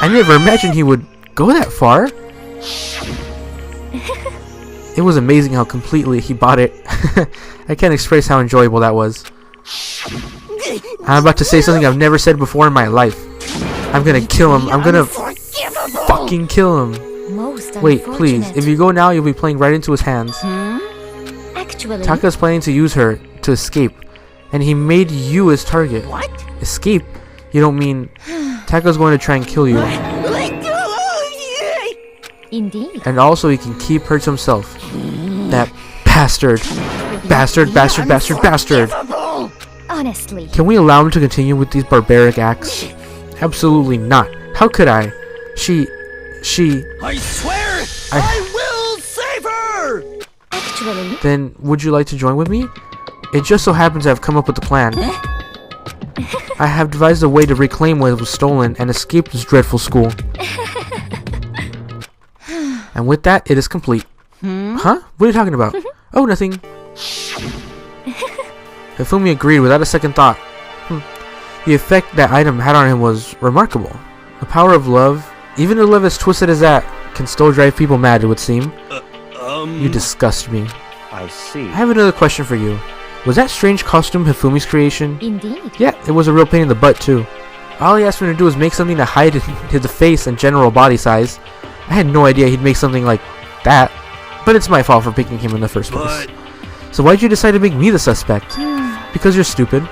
I never imagined he would go that far. It was amazing how completely he bought it. I can't express how enjoyable that was. I'm about to say something I've never said before in my life. I'm gonna kill him. I'm gonna fucking kill him. most Wait, please. unfortunate. If you go now, you'll be playing right into his hands. Actually, Taka's planning to use her to escape, and he made you his target. What? Escape? You don't mean... Taka's going to try and kill you. Let go! indeed. And also he can keep her to himself. That bastard. Bastard. Honestly, Can we allow him to continue with these barbaric acts? Absolutely not. How could I? She... I swear I will save her! actually, Then, would you like to join with me? It just so happens I've come up with a plan. I have devised a way to reclaim what was stolen and escape this dreadful school. And with that, it is complete. Huh? What are you talking about? Oh, nothing. Hifumi agreed without a second thought. The effect that item had on him was remarkable. The power of love, even a love as twisted as that, can still drive people mad, it would seem. You disgust me. I see. I have another question for you. Was that strange costume Hifumi's creation? indeed. Yeah, it was a real pain in the butt too. All he asked me to do was make something to hide his face and general body size. I had no idea he'd make something like that. But it's my fault for picking him in the first place. So why'd you decide to make me the suspect? Because you're stupid.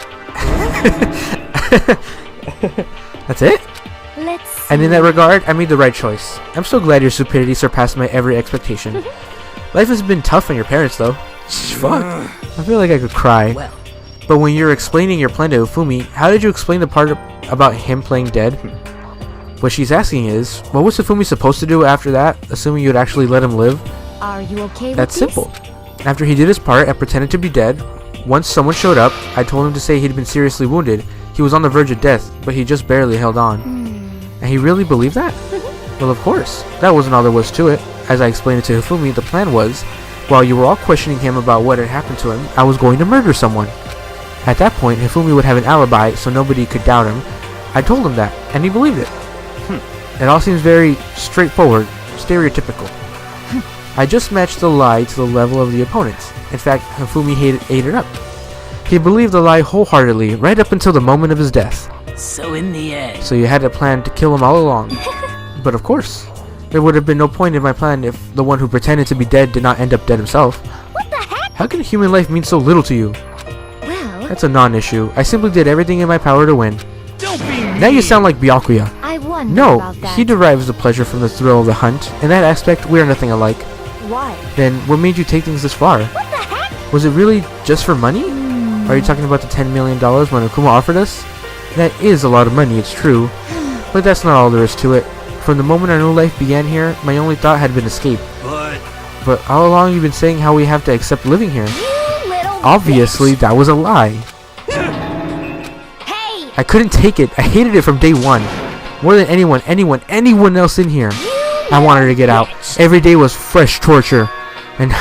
That's it? Let's see. And in that regard, I made the right choice. I'm so glad your stupidity surpassed my every expectation. Life has been tough on your parents though. Fuck. I feel like I could cry. Well, But when you're explaining your plan to Ufumi, how did you explain the part about him playing dead? What she's asking is, what was Ufumi supposed to do after that, assuming you'd actually let him live? Are you okay with That's this? simple. After he did his part and pretended to be dead, once someone showed up, I told him to say he'd been seriously wounded. He was on the verge of death, but he just barely held on. And he really believed that? Well, of course. That wasn't all there was to it. As I explained it to Hifumi, the plan was, while you were all questioning him about what had happened to him, I was going to murder someone. At that point, Hifumi would have an alibi, so nobody could doubt him. I told him that, and he believed it. It all seems very straightforward, stereotypical. I just matched the lie to the level of the opponents. In fact, Hifumi ate it up. He believed the lie wholeheartedly, right up until the moment of his death. so in the end, So you had a plan to kill him all along. But of course, there would have been no point in my plan if the one who pretended to be dead did not end up dead himself. What the heck? How can human life mean so little to you? Well, That's a non-issue. I simply did everything in my power to win. Don't be mean! Now you sound like Byakuya. I wonder No, about that. he derives the pleasure from the thrill of the hunt. In that aspect, we are nothing alike. Why? Then, what made you take things this far? What the heck? Was it really just for money? Are you talking about the $10 million Monokuma offered us? That is a lot of money, it's true. But that's not all there is to it. From the moment our new life began here, my only thought had been escape. But all along you've been saying how we have to accept living here. Obviously, that was a lie. Hey! I couldn't take it. I hated it from day one. More than anyone else in here. I wanted to get out. Every day was fresh torture. And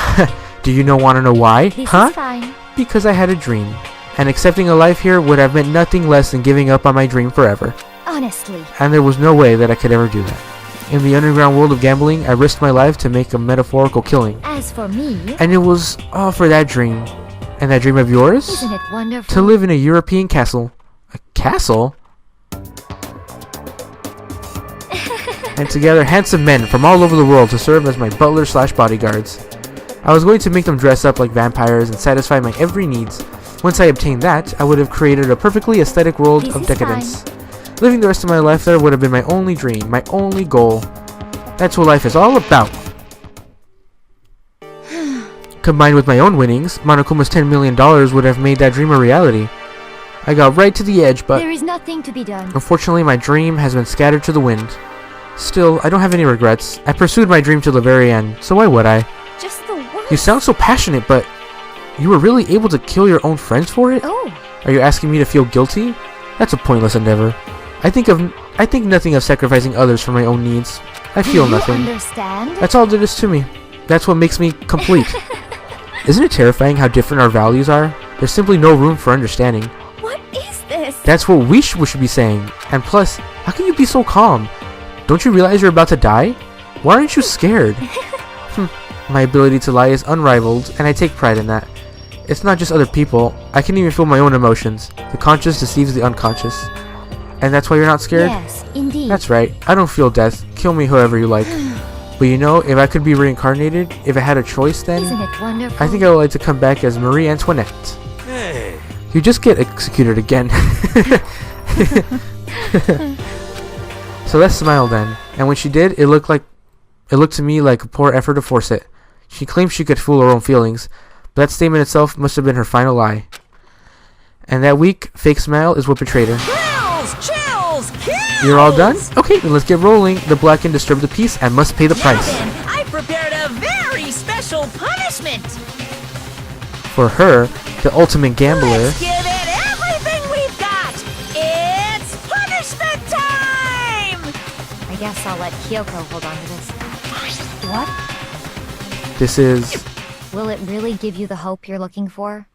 do you want to know why? This Huh? is fine. Because I had a dream. And accepting a life here would have meant nothing less than giving up on my dream forever. Honestly. And there was no way that I could ever do that. In the underground world of gambling, I risked my life to make a metaphorical killing. As for me, And it was all for that dream. And that dream of yours? isn't it wonderful? To live in a European castle. A castle? And together handsome men from all over the world to serve as my butler slash bodyguards. I was going to make them dress up like vampires and satisfy my every needs. Once I obtained that, I would have created a perfectly aesthetic world This of is decadence. Living the rest of my life there would have been my only dream, my only goal. That's what life is all about. Combined with my own winnings, Monokuma's $10 million would have made that dream a reality. I got right to the edge, but There is nothing to be done. unfortunately my dream has been scattered to the wind. Still, I don't have any regrets. I pursued my dream to the very end, so why would I? Just the worst. You sound so passionate, but you were really able to kill your own friends for it? Oh, Are you asking me to feel guilty? That's a pointless endeavor. I think nothing of sacrificing others for my own needs. I feel do you nothing. understand? That's all there is to me. That's what makes me complete. Isn't it terrifying how different our values are? There's simply no room for understanding. What is this? That's what we should be saying. And plus, how can you be so calm? Don't you realize you're about to die? Why aren't you scared? My ability to lie is unrivaled, and I take pride in that. It's not just other people. I can even feel my own emotions. The conscious deceives the unconscious. And that's why you're not scared? Yes, indeed. That's right. I don't feel death. Kill me however you like. But you know, if I could be reincarnated, if I had a choice then, Isn't it wonderful? I think I would like to come back as Marie Antoinette. Hey, You just get executed again. So let's smile then. And when she did, it looked to me like a poor effort to force it. She claimed she could fool her own feelings, but that statement itself must have been her final lie. And that weak, fake smile is what betrayed her. Chills! Kills! You're all done? Okay, then let's get rolling. The black can disturb the peace and must pay the Now price. then, I prepared a very special punishment. For her, the ultimate gambler. Let's give it everything we've got. It's punishment time! I guess I'll let Kyoko hold on to this. What? This is... Will it really give you the hope you're looking for?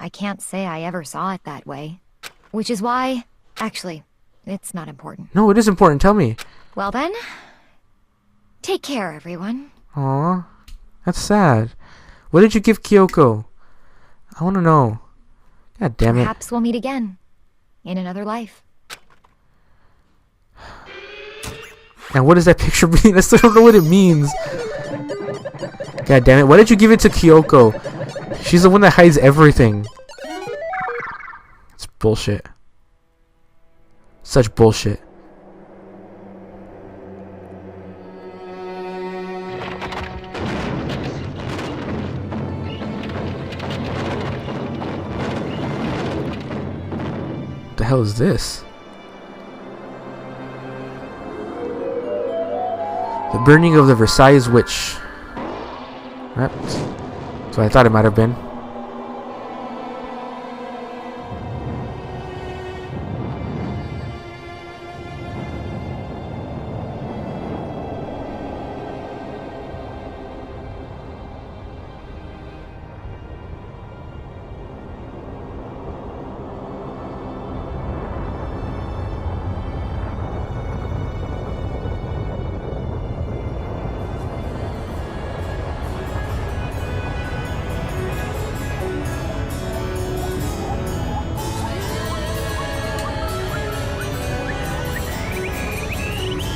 I can't say I ever saw it that way. Which is why... Actually, it's not important. No, it is important. Tell me. Well then... Take care, everyone. Aw, that's sad. What did you give Kyoko? I want to know. God damn it. Perhaps we'll meet again. In another life. And what does that picture mean? I still don't know what it means. God damn it. Why did you give it to Kyoko? She's the one that hides everything. It's bullshit. Such bullshit. What the hell is this? The burning of the Versailles witch. That's what I thought it might have been.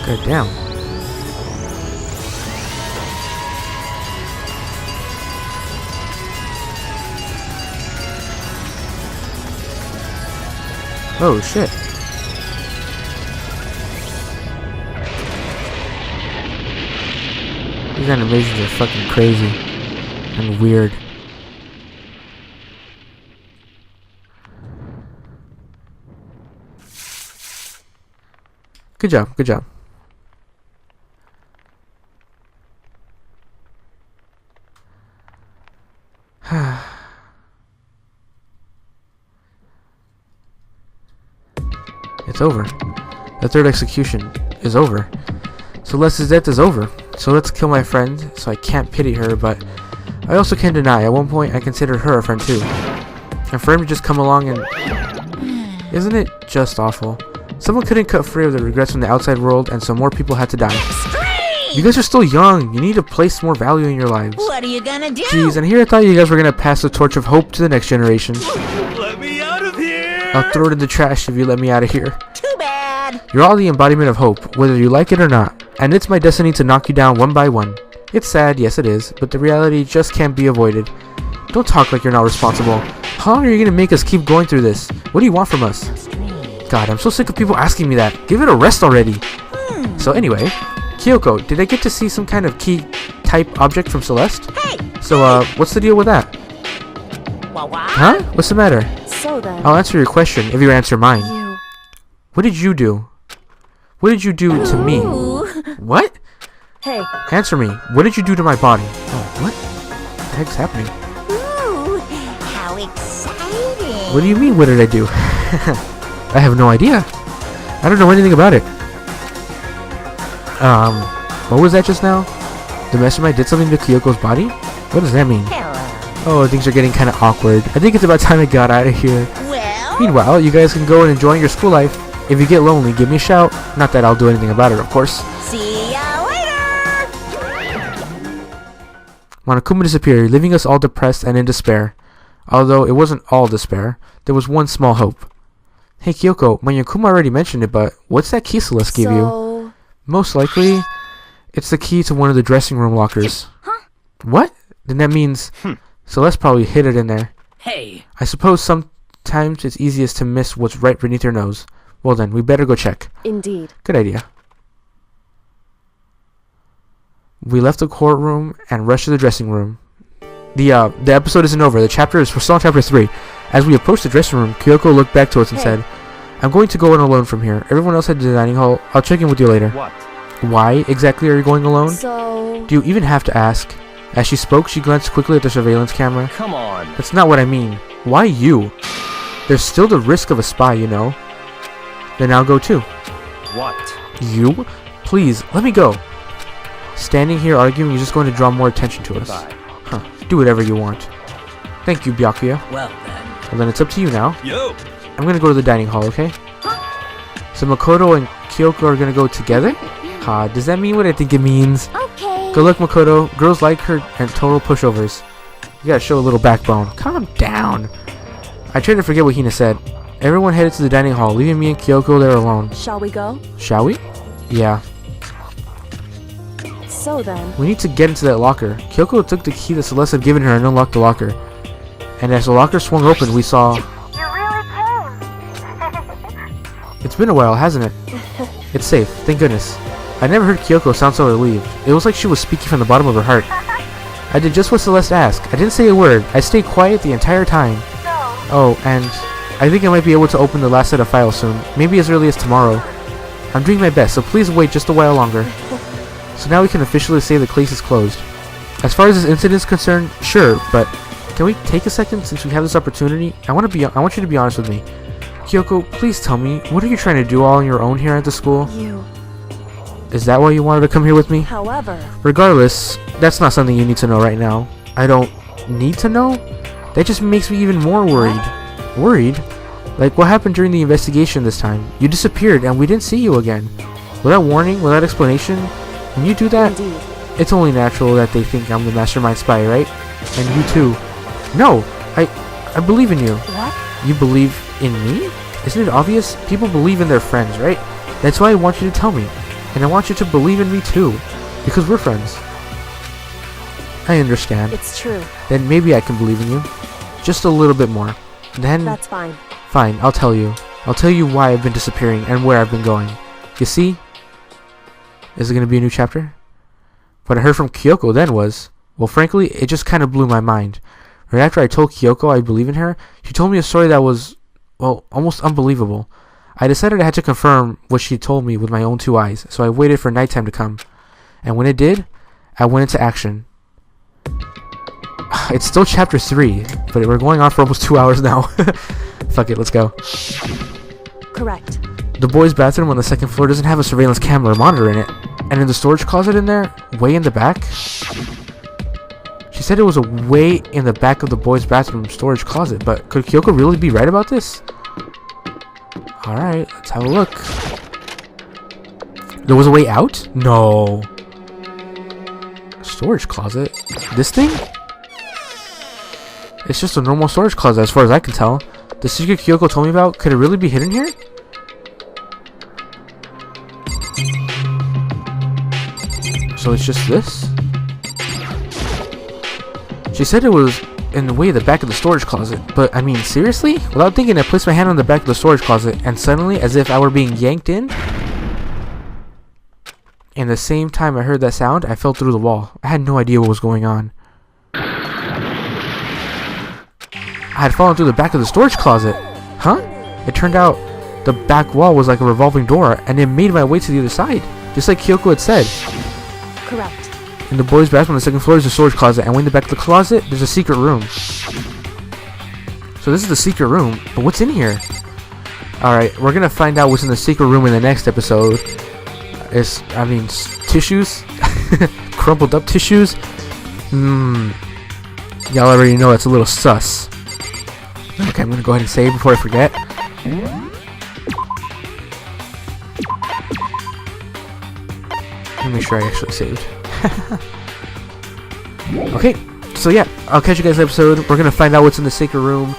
God damn. Oh shit. These animations are fucking crazy and weird. Good job. Good job. It's over. The third execution is over. Celeste's death is over. So let's kill my friend, so I can't pity her, but I also can't deny, at one point I considered her a friend too. And for him to just come along and... Isn't it just awful? Someone couldn't cut free of the regrets from the outside world, and so more people had to die. You guys are still young. You need to place more value in your lives. What are you gonna do? Jeez, and here I thought you guys were gonna pass the torch of hope to the next generation. Let me out of here! I'll throw it in the trash if you let me out of here. Too bad. You're all the embodiment of hope, whether you like it or not. And it's my destiny to knock you down one by one. It's sad, yes it is, but the reality just can't be avoided. Don't talk like you're not responsible. How long are you gonna make us keep going through this? What do you want from us? God, I'm so sick of people asking me that. Give it a rest already. So anyway, Kyoko, did I get to see some kind of key type object from Celeste? Hey! So, what's the deal with that? What? Huh? What's the matter? So then, I'll answer your question if you answer mine. you... What did you do? What did you do to me? Ooh. What? Hey, Answer me. What did you do to my body? Oh, what? What the heck's happening? Ooh, how exciting. What do you mean, what did I do? I have no idea. I don't know anything about it. What was that just now? The mastermind did something to Kyoko's body? What does that mean? Hello. Oh, things are getting kind of awkward. I think it's about time I got out of here. Well, Meanwhile, you guys can go and enjoy your school life. If you get lonely, give me a shout. Not that I'll do anything about it, of course. see ya later. Monokuma disappeared, leaving us all depressed and in despair. Although it wasn't all despair, there was one small hope. Hey Kyoko, Monokuma already mentioned it, but what's that key Celeste gave you? so... Most likely, it's the key to one of the dressing room lockers. Huh? What? Then that means Celeste probably hid it in there. Hey, I suppose sometimes it's easiest to miss what's right beneath your nose. Well then, we better go check. Indeed. Good idea. We left the courtroom and rushed to the dressing room. The episode isn't over. We're still on chapter 3. As we approached the dressing room, Kyoko looked back to us and said, I'm going to go in alone from here. Everyone else head to the dining hall. I'll check in with you later. What? Why exactly are you going alone? So... Do you even have to ask? As she spoke, she glanced quickly at the surveillance camera. Come on. That's not what I mean. Why you? There's still the risk of a spy, you know. Then I'll go too. What? You? Please, let me go. Standing here arguing, you're just going to draw more attention to us. Goodbye. Huh. Do whatever you want. Thank you, Byakuya. well then. Well, then it's up to you now. Yo! I'm gonna go to the dining hall, okay? So Makoto and Kyoko are gonna go together? Ha, does that mean what I think it means? Okay. Good luck, Makoto. Girls like her and total pushovers. You gotta show a little backbone. Calm down. I tried to forget what Hina said. Everyone headed to the dining hall, leaving me and Kyoko there alone. Shall we go? Shall we? Yeah. So then, We need to get into that locker. Kyoko took the key that Celeste had given her and unlocked the locker. And as the locker swung open, we saw... You really came. It's been a while, hasn't it? It's safe, thank goodness. I never heard Kyoko sound so relieved. It was like she was speaking from the bottom of her heart. I did just what Celeste asked. I didn't say a word. I stayed quiet the entire time. Oh, and I think I might be able to open the last set of files soon. Maybe as early as tomorrow. I'm doing my best, so please wait just a while longer. So now we can officially say the case is closed. As far as this incident is concerned, sure, but can we take a second since we have this opportunity? I want you to be honest with me. Kyoko, please tell me, what are you trying to do all on your own here at the school? you... Is that why you wanted to come here with me? However, Regardless, that's not something you need to know right now. I don't need to know? That just makes me even more worried. Worried? Like what happened during the investigation this time? You disappeared and we didn't see you again. Without warning, without explanation? When you do that, indeed. it's only natural that they think I'm the mastermind spy, right? And you too. No, I believe in you. What? You believe in me? Isn't it obvious? People believe in their friends, right? That's why I want you to tell me. And I want you to believe in me too. Because we're friends. I understand. It's true. Then maybe I can believe in you. Just a little bit more. Then, That's fine. fine, I'll tell you. I'll tell you why I've been disappearing and where I've been going. You see? Is it going to be a new chapter? What I heard from Kyoko then was, well, frankly, it just kind of blew my mind. Right after I told Kyoko I believe in her, she told me a story that was, well, almost unbelievable. I decided I had to confirm what she told me with my own 2 eyes, so I waited for nighttime to come. And when it did, I went into action. It's still chapter 3, but we're going on for almost 2 hours now. Fuck it, let's go. Correct. The boys' bathroom on the 2nd floor doesn't have a surveillance camera or monitor in it. And in the storage closet in there, way in the back... She said it was a way in the back of the boys' bathroom storage closet, but could Kyoko really be right about this? Alright, let's have a look. There was a way out? No. Storage closet? This thing? It's just a normal storage closet as far as I can tell. The secret Kyoko told me about, could it really be hidden here? So it's just this? She said it was in the way of the back of the storage closet, but I mean, seriously? Without thinking, I placed my hand on the back of the storage closet, and suddenly, as if I were being yanked in, the same time I heard that sound, I fell through the wall. I had no idea what was going on. I had fallen through the back of the storage closet. Huh? It turned out the back wall was like a revolving door, and it made my way to the other side, just like Kyoko had said. Correct. In the boys' bathroom on the 2nd floor is a storage closet, and when in the back of the closet, there's a secret room. So this is the secret room, but what's in here? Alright, we're gonna find out what's in the secret room in the next episode. Tissues? Crumpled up tissues? Y'all already know that's a little sus. Okay, I'm gonna go ahead and save before I forget. Let me make sure I actually saved. Okay, so yeah, I'll catch you guys next episode. We're gonna find out what's in the secret room.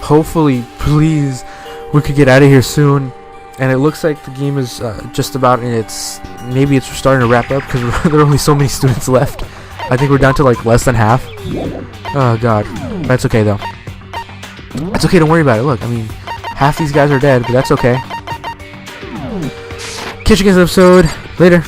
Hopefully, please, we could get out of here soon. And it looks like the game is just about in its... Maybe it's starting to wrap up because there are only so many students left. I think we're down to like less than half. Oh god, that's okay though. It's okay, don't worry about it. Look, I mean, half these guys are dead, but that's okay. Catch you guys next episode. Later.